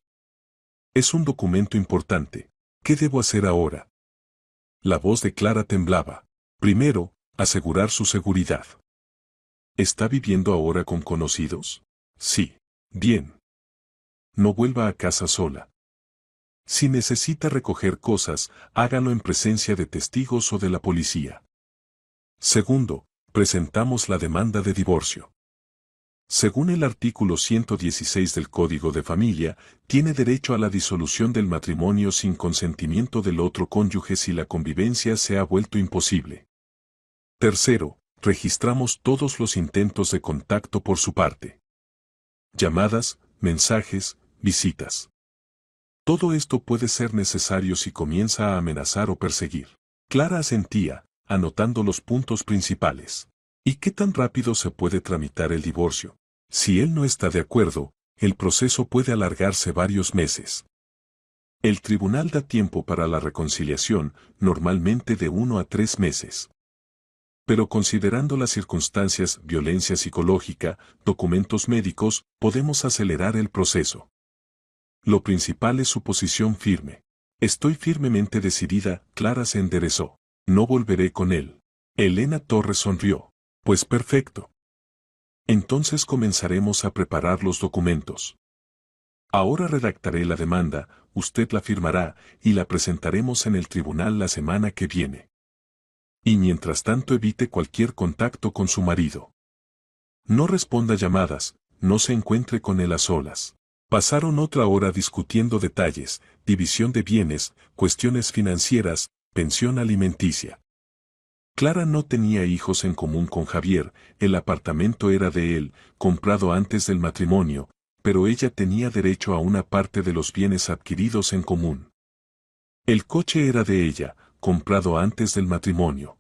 Speaker 1: Es un documento importante. ¿Qué debo hacer ahora? La voz de Clara temblaba. Primero, asegurar su seguridad. ¿Está viviendo ahora con conocidos? Sí. Bien. No vuelva a casa sola. Si necesita recoger cosas, hágalo en presencia de testigos o de la policía. Segundo, presentamos la demanda de divorcio. Según el artículo 116 del Código de Familia, tiene derecho a la disolución del matrimonio sin consentimiento del otro cónyuge si la convivencia se ha vuelto imposible. Tercero, registramos todos los intentos de contacto por su parte. Llamadas, mensajes, visitas. Todo esto puede ser necesario si comienza a amenazar o perseguir. Clara asentía, anotando los puntos principales. ¿Y qué tan rápido se puede tramitar el divorcio? Si él no está de acuerdo, el proceso puede alargarse varios meses. El tribunal da tiempo para la reconciliación, normalmente de 1 a 3 meses. Pero considerando las circunstancias, violencia psicológica, documentos médicos, podemos acelerar el proceso. Lo principal es su posición firme. Estoy firmemente decidida, Clara se enderezó. No volveré con él. Elena Torres sonrió. Pues perfecto. Entonces comenzaremos a preparar los documentos. Ahora redactaré la demanda, usted la firmará, y la presentaremos en el tribunal la semana que viene. Y mientras tanto evite cualquier contacto con su marido. No responda llamadas, no se encuentre con él a solas. Pasaron otra hora discutiendo detalles, división de bienes, cuestiones financieras, pensión alimenticia. Clara no tenía hijos en común con Javier, el apartamento era de él, comprado antes del matrimonio, pero ella tenía derecho a una parte de los bienes adquiridos en común. El coche era de ella, comprado antes del matrimonio.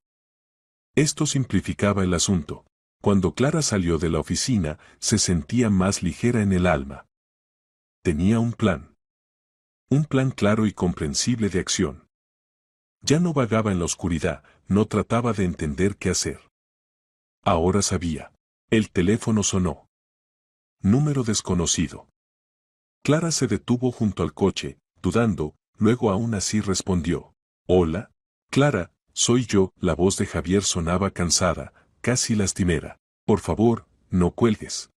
Speaker 1: Esto simplificaba el asunto. Cuando Clara salió de la oficina, se sentía más ligera en el alma. Tenía un plan. Un plan claro y comprensible de acción. Ya no vagaba en la oscuridad, no trataba de entender qué hacer. Ahora sabía. El teléfono sonó. Número desconocido. Clara se detuvo junto al coche, dudando, luego aún así respondió. Hola, Clara, soy yo. La voz de Javier sonaba cansada, casi lastimera. Por favor, no cuelgues.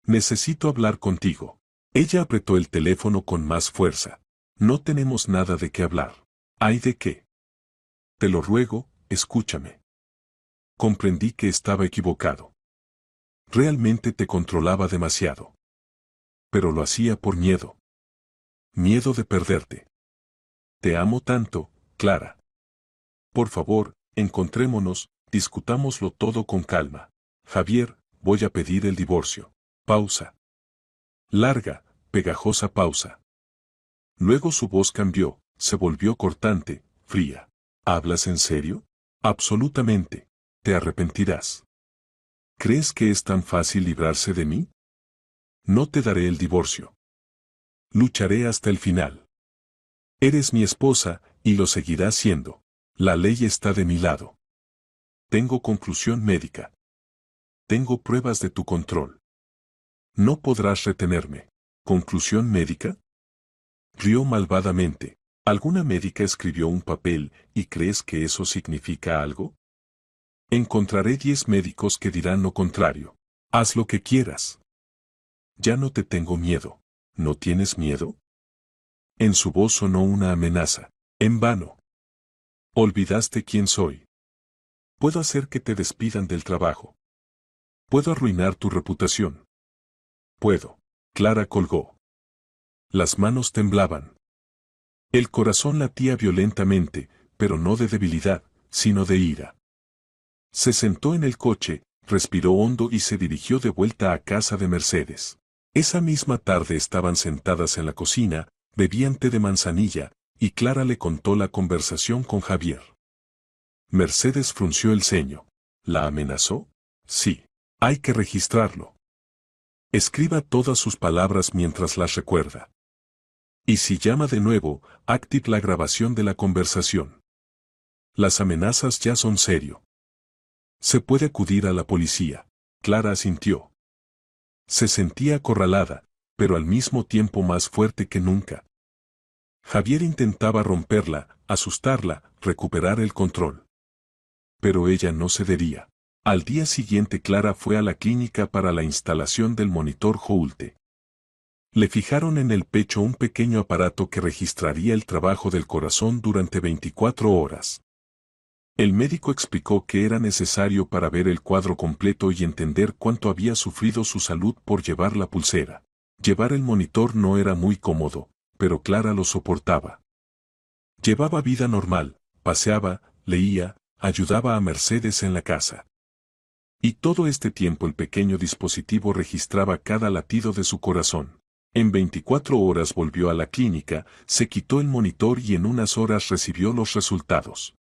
Speaker 1: Necesito hablar contigo. Ella apretó el teléfono con más fuerza. No tenemos nada de qué hablar. ¿Hay de qué? Te lo ruego, escúchame. Comprendí que estaba equivocado. Realmente te controlaba demasiado. Pero lo hacía por miedo. Miedo de perderte. Te amo tanto, Clara. Por favor, encontrémonos, discutámoslo todo con calma. Javier, voy a pedir el divorcio. Pausa. Larga, pegajosa pausa. Luego su voz cambió, se volvió cortante, fría. ¿Hablas en serio? Absolutamente. Te arrepentirás. ¿Crees que es tan fácil librarse de mí? No te daré el divorcio. Lucharé hasta el final. Eres mi esposa, y lo seguirás siendo. La ley está de mi lado. Tengo conclusión médica. Tengo pruebas de tu control. No podrás retenerme. ¿Conclusión médica? Rió malvadamente. ¿Alguna médica escribió un papel y crees que eso significa algo? Encontraré 10 médicos que dirán lo contrario. Haz lo que quieras. Ya no te tengo miedo. ¿No tienes miedo? En su voz sonó una amenaza. En vano. Olvidaste quién soy. Puedo hacer que te despidan del trabajo. Puedo arruinar tu reputación. Puedo. Clara colgó. Las manos temblaban. El corazón latía violentamente, pero no de debilidad, sino de ira. Se sentó en el coche, respiró hondo y se dirigió de vuelta a casa de Mercedes. Esa misma tarde estaban sentadas en la cocina, bebían té de manzanilla, y Clara le contó la conversación con Javier. Mercedes frunció el ceño. ¿La amenazó? Sí. Hay que registrarlo. Escriba todas sus palabras mientras las recuerda. Y si llama de nuevo, active la grabación de la conversación. Las amenazas ya son serio. Se puede acudir a la policía. Clara asintió. Se sentía acorralada, pero al mismo tiempo más fuerte que nunca. Javier intentaba romperla, asustarla, recuperar el control. Pero ella no cedería. Al día siguiente Clara fue a la clínica para la instalación del monitor Holte. Le fijaron en el pecho un pequeño aparato que registraría el trabajo del corazón durante 24 horas. El médico explicó que era necesario para ver el cuadro completo y entender cuánto había sufrido su salud por llevar la pulsera. Llevar el monitor no era muy cómodo, pero Clara lo soportaba. Llevaba vida normal, paseaba, leía, ayudaba a Mercedes en la casa. Y todo este tiempo el pequeño dispositivo registraba cada latido de su corazón. En 24 horas volvió a la clínica, se quitó el monitor y en unas horas recibió los resultados.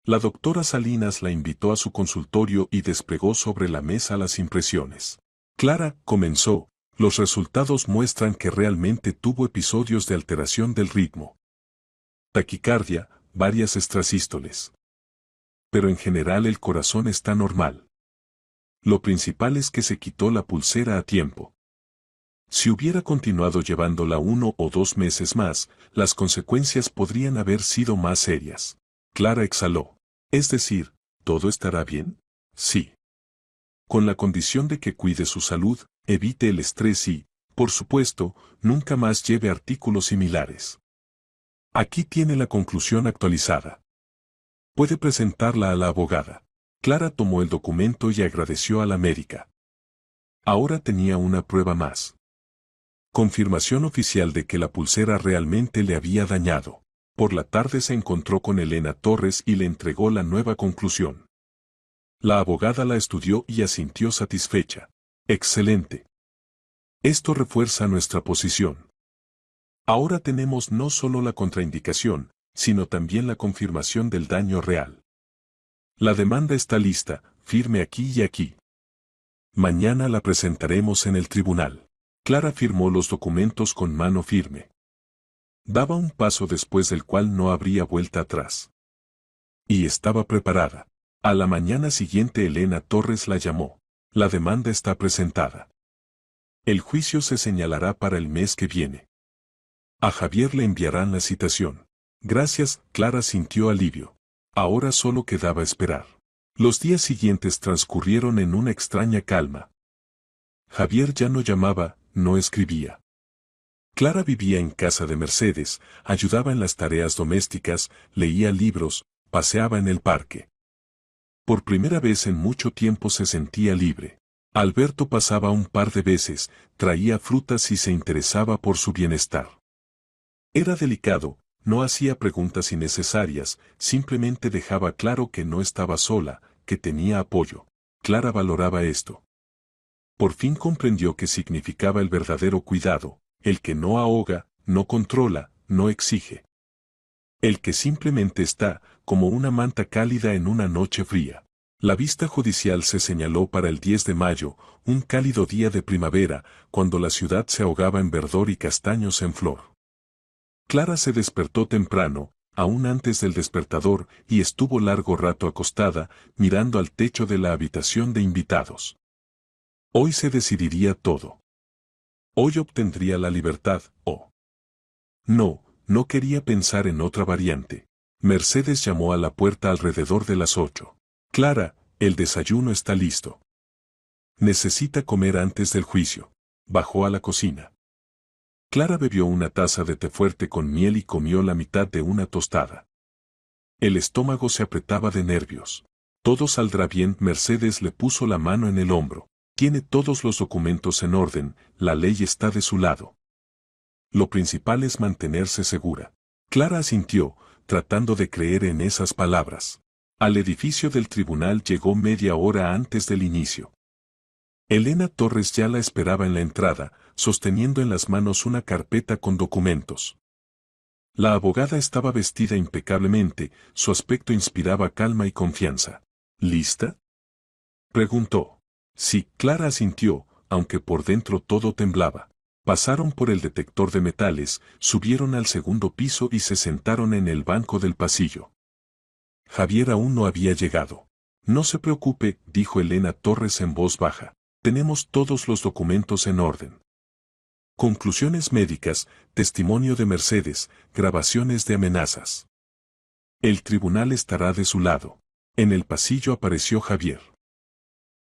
Speaker 1: La doctora Salinas la invitó a su consultorio y desplegó sobre la mesa las impresiones. Clara, comenzó, los resultados muestran que realmente tuvo episodios de alteración del ritmo. Taquicardia, varias extrasístoles. Pero en general el corazón está normal. Lo principal es que se quitó la pulsera a tiempo. Si hubiera continuado llevándola 1 o 2 meses más, las consecuencias podrían haber sido más serias. Clara exhaló. Es decir, ¿todo estará bien? Sí. Con la condición de que cuide su salud, evite el estrés y, por supuesto, nunca más lleve artículos similares. Aquí tiene la conclusión actualizada. Puede presentarla a la abogada. Clara tomó el documento y agradeció a la médica. Ahora tenía una prueba más. Confirmación oficial de que la pulsera realmente le había dañado. Por la tarde se encontró con Elena Torres y le entregó la nueva conclusión. La abogada la estudió y asintió satisfecha. Excelente. Esto refuerza nuestra posición. Ahora tenemos no solo la contraindicación, sino también la confirmación del daño real. La demanda está lista, firme aquí y aquí. Mañana la presentaremos en el tribunal. Clara firmó los documentos con mano firme. Daba un paso después del cual no habría vuelta atrás. Y estaba preparada. A la mañana siguiente Elena Torres la llamó. La demanda está presentada. El juicio se señalará para el mes que viene. A Javier le enviarán la citación. Gracias, Clara sintió alivio. Ahora solo quedaba esperar. Los días siguientes transcurrieron en una extraña calma. Javier ya no llamaba, no escribía. Clara vivía en casa de Mercedes, ayudaba en las tareas domésticas, leía libros, paseaba en el parque. Por primera vez en mucho tiempo se sentía libre. Alberto pasaba un par de veces, traía frutas y se interesaba por su bienestar. Era delicado, no hacía preguntas innecesarias, simplemente dejaba claro que no estaba sola, que tenía apoyo. Clara valoraba esto. Por fin comprendió qué significaba el verdadero cuidado, el que no ahoga, no controla, no exige. El que simplemente está, como una manta cálida en una noche fría. La vista judicial se señaló para el 10 de mayo, un cálido día de primavera, cuando la ciudad se ahogaba en verdor y castaños en flor. Clara se despertó temprano, aún antes del despertador, y estuvo largo rato acostada, mirando al techo de la habitación de invitados. Hoy se decidiría todo. Hoy obtendría la libertad, o... No quería pensar en otra variante. Mercedes llamó a la puerta alrededor de las 8. Clara, el desayuno está listo. Necesita comer antes del juicio. Bajó a la cocina. Clara bebió una taza de té fuerte con miel y comió la mitad de una tostada. El estómago se apretaba de nervios. Todo saldrá bien. Mercedes le puso la mano en el hombro. Tiene todos los documentos en orden, la ley está de su lado. Lo principal es mantenerse segura. Clara asintió, tratando de creer en esas palabras. Al edificio del tribunal llegó media hora antes del inicio. Elena Torres ya la esperaba en la entrada, sosteniendo en las manos una carpeta con documentos. La abogada estaba vestida impecablemente, su aspecto inspiraba calma y confianza. ¿Lista?, preguntó. Sí, Clara asintió, aunque por dentro todo temblaba. Pasaron por el detector de metales, subieron al segundo piso y se sentaron en el banco del pasillo. Javier aún no había llegado. No se preocupe, dijo Elena Torres en voz baja. Tenemos todos los documentos en orden. Conclusiones médicas, testimonio de Mercedes, grabaciones de amenazas. El tribunal estará de su lado. En el pasillo apareció Javier.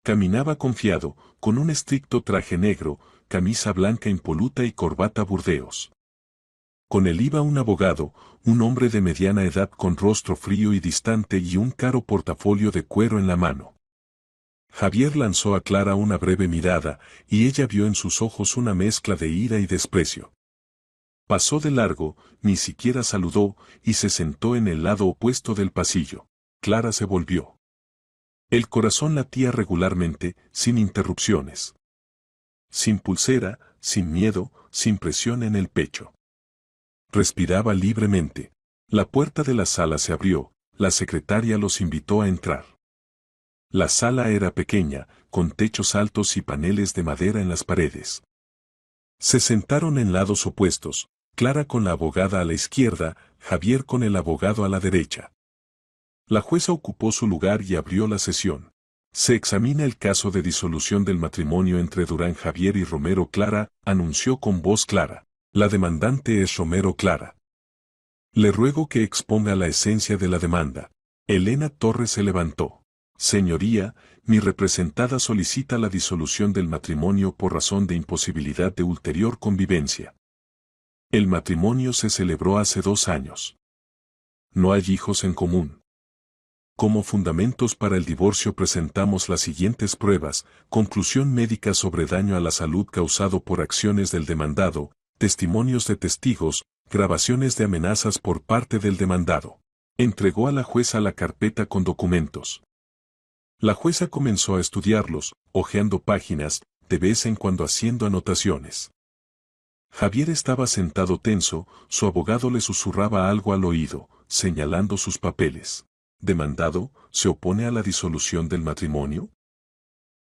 Speaker 1: Caminaba confiado, con un estricto traje negro, camisa blanca impoluta y corbata burdeos. Con él iba un abogado, un hombre de mediana edad con rostro frío y distante y un caro portafolio de cuero en la mano. Javier lanzó a Clara una breve mirada, y ella vio en sus ojos una mezcla de ira y desprecio. Pasó de largo, ni siquiera saludó, y se sentó en el lado opuesto del pasillo. Clara se volvió. El corazón latía regularmente, sin interrupciones. Sin pulsera, sin miedo, sin presión en el pecho. Respiraba libremente. La puerta de la sala se abrió, la secretaria los invitó a entrar. La sala era pequeña, con techos altos y paneles de madera en las paredes. Se sentaron en lados opuestos, Clara con la abogada a la izquierda, Javier con el abogado a la derecha. La jueza ocupó su lugar y abrió la sesión. Se examina el caso de disolución del matrimonio entre Durán Javier y Romero Clara, anunció con voz clara. La demandante es Romero Clara. Le ruego que exponga la esencia de la demanda. Elena Torres se levantó. Señoría, mi representada solicita la disolución del matrimonio por razón de imposibilidad de ulterior convivencia. El matrimonio se celebró hace 2 años. No hay hijos en común. Como fundamentos para el divorcio presentamos las siguientes pruebas: conclusión médica sobre daño a la salud causado por acciones del demandado, testimonios de testigos, grabaciones de amenazas por parte del demandado. Entregó a la jueza la carpeta con documentos. La jueza comenzó a estudiarlos, hojeando páginas, de vez en cuando haciendo anotaciones. Javier estaba sentado tenso, su abogado le susurraba algo al oído, señalando sus papeles. ¿Demandado, se opone a la disolución del matrimonio?,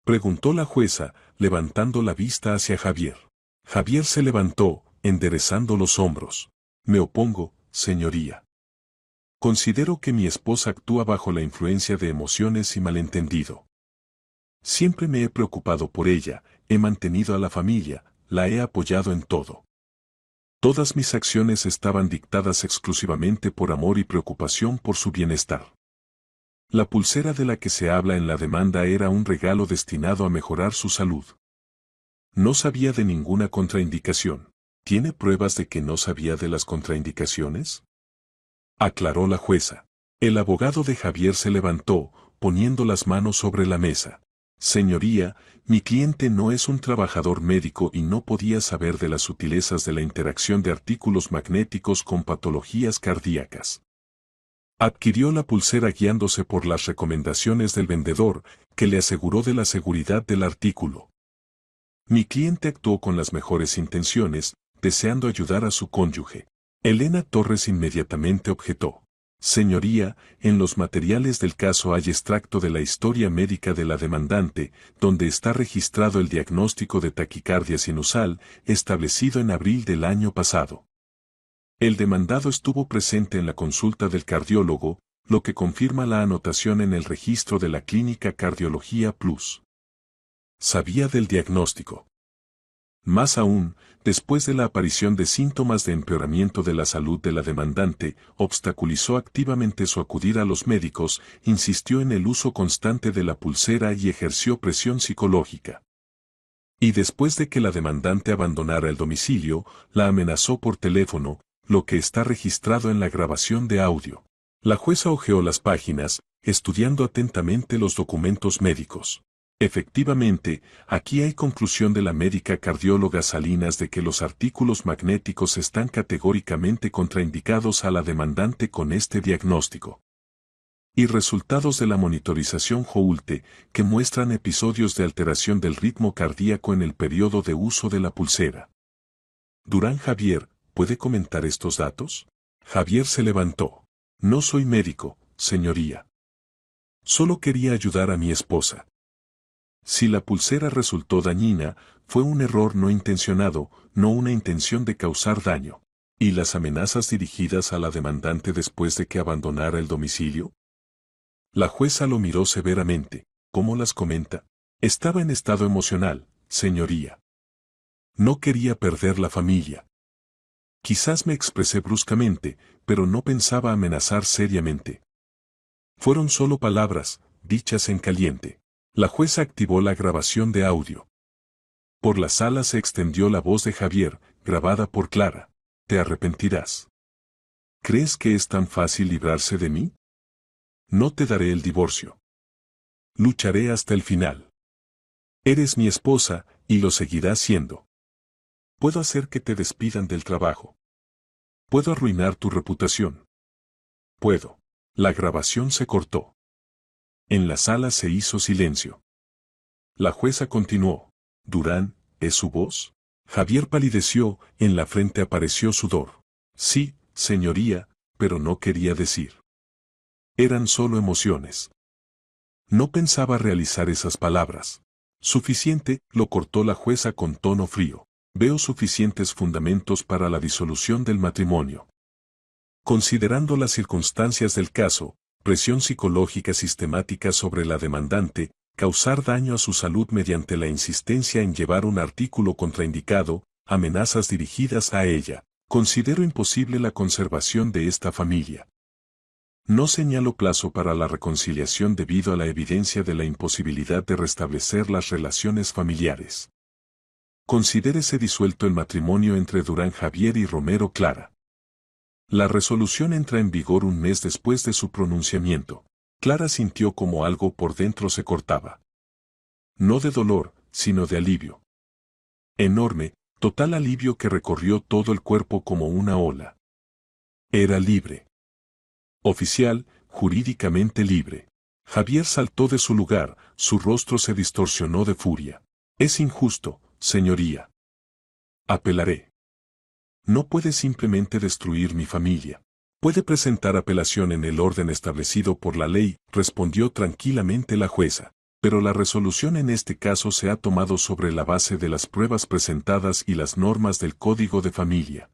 Speaker 1: preguntó la jueza, levantando la vista hacia Javier. Javier se levantó, enderezando los hombros. Me opongo, señoría. Considero que mi esposa actúa bajo la influencia de emociones y malentendido. Siempre me he preocupado por ella, he mantenido a la familia, la he apoyado en todo. Todas mis acciones estaban dictadas exclusivamente por amor y preocupación por su bienestar. La pulsera de la que se habla en la demanda era un regalo destinado a mejorar su salud. No sabía de ninguna contraindicación. ¿Tiene pruebas de que no sabía de las contraindicaciones?, aclaró la jueza. El abogado de Javier se levantó, poniendo las manos sobre la mesa. Señoría, mi cliente no es un trabajador médico y no podía saber de las sutilezas de la interacción de artículos magnéticos con patologías cardíacas. Adquirió la pulsera guiándose por las recomendaciones del vendedor, que le aseguró de la seguridad del artículo. Mi cliente actuó con las mejores intenciones, deseando ayudar a su cónyuge. Elena Torres inmediatamente objetó. Señoría, en los materiales del caso hay extracto de la historia médica de la demandante, donde está registrado el diagnóstico de taquicardia sinusal, establecido en abril del año pasado. El demandado estuvo presente en la consulta del cardiólogo, lo que confirma la anotación en el registro de la Clínica Cardiología Plus. Sabía del diagnóstico. Más aún, después de la aparición de síntomas de empeoramiento de la salud de la demandante, obstaculizó activamente su acudir a los médicos, insistió en el uso constante de la pulsera y ejerció presión psicológica. Y después de que la demandante abandonara el domicilio, la amenazó por teléfono, lo que está registrado en la grabación de audio. La jueza hojeó las páginas, estudiando atentamente los documentos médicos. Efectivamente, aquí hay conclusión de la médica cardióloga Salinas de que los artículos magnéticos están categóricamente contraindicados a la demandante con este diagnóstico. Y resultados de la monitorización Houlte, que muestran episodios de alteración del ritmo cardíaco en el periodo de uso de la pulsera. Durán Javier, ¿puede comentar estos datos? Javier se levantó. No soy médico, señoría. Solo quería ayudar a mi esposa. Si la pulsera resultó dañina, fue un error no intencionado, no una intención de causar daño. ¿Y las amenazas dirigidas a la demandante después de que abandonara el domicilio? La jueza lo miró severamente. ¿Cómo las comenta? Estaba en estado emocional, señoría. No quería perder la familia. Quizás me expresé bruscamente, pero no pensaba amenazar seriamente. Fueron solo palabras, dichas en caliente. La jueza activó la grabación de audio. Por la sala se extendió la voz de Javier, grabada por Clara. ¿Te arrepentirás? ¿Crees que es tan fácil librarse de mí? No te daré el divorcio. Lucharé hasta el final. Eres mi esposa, y lo seguirás siendo. Puedo hacer que te despidan del trabajo. Puedo arruinar tu reputación. Puedo. La grabación se cortó. En la sala se hizo silencio. La jueza continuó. Durán, ¿es su voz? Javier palideció, en la frente apareció sudor. Sí, señoría, pero no quería decir. Eran solo emociones. No pensaba realizar esas palabras. Suficiente, lo cortó la jueza con tono frío. Veo suficientes fundamentos para la disolución del matrimonio. Considerando las circunstancias del caso, presión psicológica sistemática sobre la demandante, causar daño a su salud mediante la insistencia en llevar un artículo contraindicado, amenazas dirigidas a ella. Considero imposible la conservación de esta familia. No señalo plazo para la reconciliación debido a la evidencia de la imposibilidad de restablecer las relaciones familiares. Considérese disuelto el matrimonio entre Durán Javier y Romero Clara. La resolución entra en vigor un mes después de su pronunciamiento. Clara sintió como algo por dentro se cortaba. No de dolor, sino de alivio. Enorme, total alivio que recorrió todo el cuerpo como una ola. Era libre. Oficial, jurídicamente libre. Javier saltó de su lugar, su rostro se distorsionó de furia. Es injusto, señoría. Apelaré. No puede simplemente destruir mi familia. Puede presentar apelación en el orden establecido por la ley, respondió tranquilamente la jueza. Pero la resolución en este caso se ha tomado sobre la base de las pruebas presentadas y las normas del Código de Familia.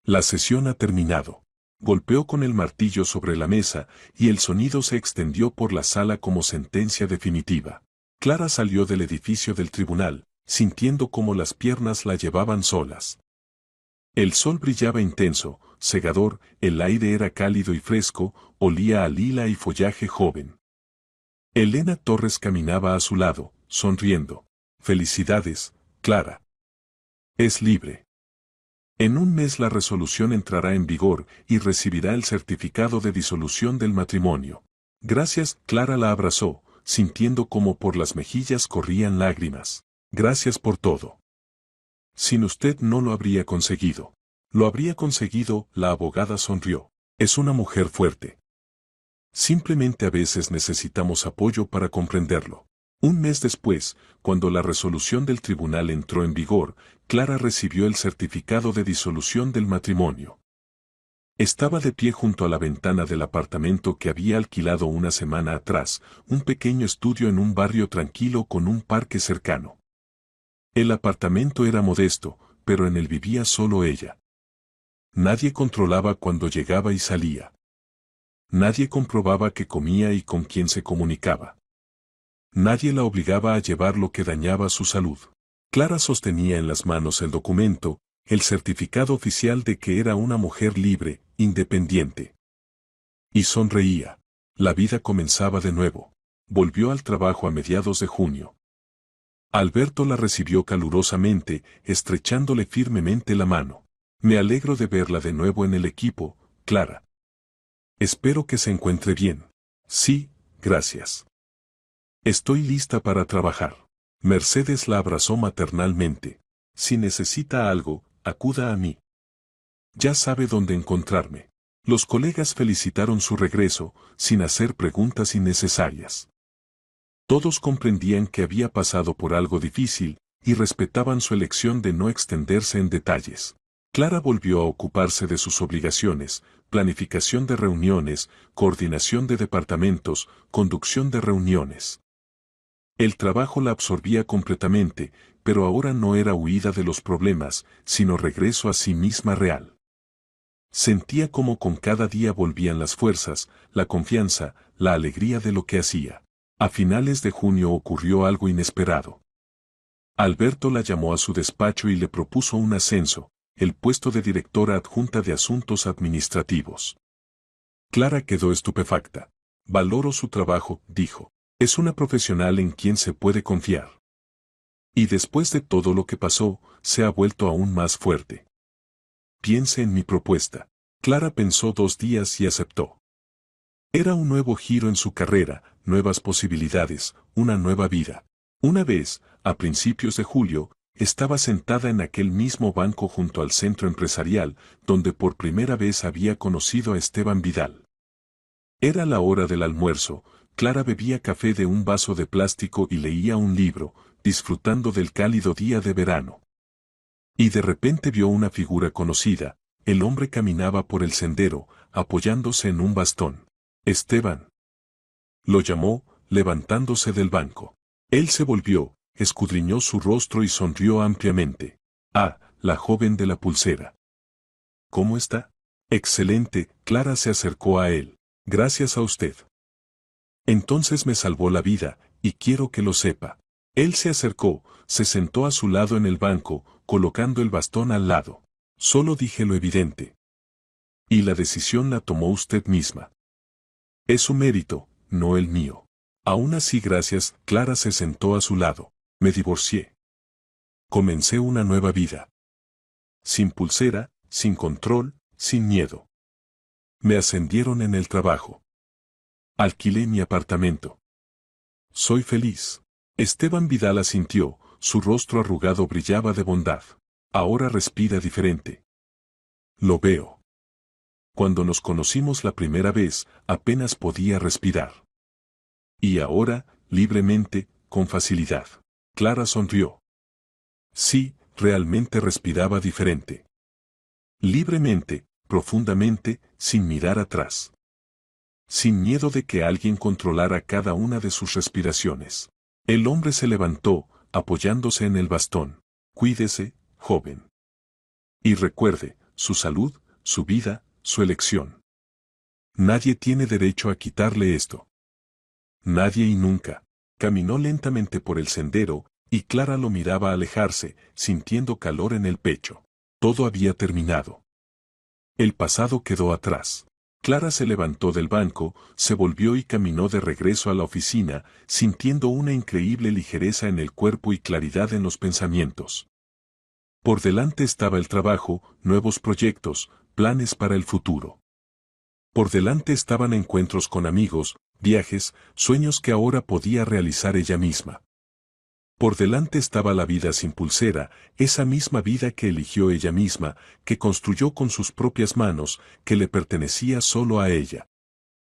Speaker 1: La sesión ha terminado. Golpeó con el martillo sobre la mesa y el sonido se extendió por la sala como sentencia definitiva. Clara salió del edificio del tribunal, sintiendo como las piernas la llevaban solas. El sol brillaba intenso, cegador, el aire era cálido y fresco, olía a lila y follaje joven. Elena Torres caminaba a su lado, sonriendo. Felicidades, Clara. Es libre. En un mes la resolución entrará en vigor y recibirá el certificado de disolución del matrimonio. Gracias, Clara la abrazó, sintiendo como por las mejillas corrían lágrimas. Gracias por todo. Sin usted no lo habría conseguido. Lo habría conseguido, la abogada sonrió. Es una mujer fuerte. Simplemente a veces necesitamos apoyo para comprenderlo. Un mes después, cuando la resolución del tribunal entró en vigor, Clara recibió el certificado de disolución del matrimonio. Estaba de pie junto a la ventana del apartamento que había alquilado una semana atrás, un pequeño estudio en un barrio tranquilo con un parque cercano. El apartamento era modesto, pero en él vivía solo ella. Nadie controlaba cuándo llegaba y salía. Nadie comprobaba qué comía y con quién se comunicaba. Nadie la obligaba a llevar lo que dañaba su salud. Clara sostenía en las manos el documento, el certificado oficial de que era una mujer libre, independiente. Y sonreía. La vida comenzaba de nuevo. Volvió al trabajo a mediados de junio. Alberto la recibió calurosamente, estrechándole firmemente la mano. Me alegro de verla de nuevo en el equipo, Clara. Espero que se encuentre bien. Sí, gracias. Estoy lista para trabajar. Mercedes la abrazó maternalmente. Si necesita algo, acuda a mí. Ya sabe dónde encontrarme. Los colegas felicitaron su regreso, sin hacer preguntas innecesarias. Todos comprendían que había pasado por algo difícil, y respetaban su elección de no extenderse en detalles. Clara volvió a ocuparse de sus obligaciones, planificación de reuniones, coordinación de departamentos, conducción de reuniones. El trabajo la absorbía completamente, pero ahora no era huida de los problemas, sino regreso a sí misma real. Sentía como con cada día volvían las fuerzas, la confianza, la alegría de lo que hacía. A finales de junio ocurrió algo inesperado. Alberto la llamó a su despacho y le propuso un ascenso, el puesto de directora adjunta de Asuntos Administrativos. Clara quedó estupefacta. Valoro su trabajo, dijo. Es una profesional en quien se puede confiar. Y después de todo lo que pasó, se ha vuelto aún más fuerte. Piense en mi propuesta. Clara pensó 2 días y aceptó. Era un nuevo giro en su carrera, nuevas posibilidades, una nueva vida. Una vez, a principios de julio, estaba sentada en aquel mismo banco junto al centro empresarial, donde por primera vez había conocido a Esteban Vidal. Era la hora del almuerzo. Clara bebía café de un vaso de plástico y leía un libro, disfrutando del cálido día de verano. Y de repente vio una figura conocida. El hombre caminaba por el sendero, apoyándose en un bastón. Esteban. Lo llamó, levantándose del banco. Él se volvió, escudriñó su rostro y sonrió ampliamente. Ah, la joven de la pulsera. ¿Cómo está? Excelente, Clara se acercó a él. Gracias a usted. Entonces me salvó la vida, Y quiero que lo sepa. Él se acercó, se sentó a su lado en el banco, colocando el bastón al lado. Solo dije lo evidente. Y la decisión la tomó usted misma. Es su mérito, no el mío. Aún así, gracias. Clara se sentó a su lado. Me divorcié. Comencé una nueva vida. Sin pulsera, sin control, sin miedo. Me ascendieron en el trabajo. Alquilé mi apartamento. Soy feliz. Esteban Vidal asintió, su rostro arrugado brillaba de bondad. Ahora respira diferente. Lo veo. Cuando nos conocimos la primera vez, apenas podía respirar. Y ahora, libremente, con facilidad. Clara sonrió. Sí, realmente respiraba diferente. Libremente, profundamente, sin mirar atrás. Sin miedo de que alguien controlara cada una de sus respiraciones. El hombre se levantó, apoyándose en el bastón. Cuídese, joven. Y recuerde, su salud, su vida, su elección. Nadie tiene derecho a quitarle esto. Nadie y nunca. Caminó lentamente por el sendero, y Clara lo miraba alejarse, sintiendo calor en el pecho. Todo había terminado. El pasado quedó atrás. Clara se levantó del banco, se volvió y caminó de regreso a la oficina, sintiendo una increíble ligereza en el cuerpo y claridad en los pensamientos. Por delante estaba el trabajo, nuevos proyectos, planes para el futuro. Por delante estaban encuentros con amigos, viajes, sueños que ahora podía realizar ella misma. Por delante estaba la vida sin pulsera, esa misma vida que eligió ella misma, que construyó con sus propias manos, que le pertenecía solo a ella.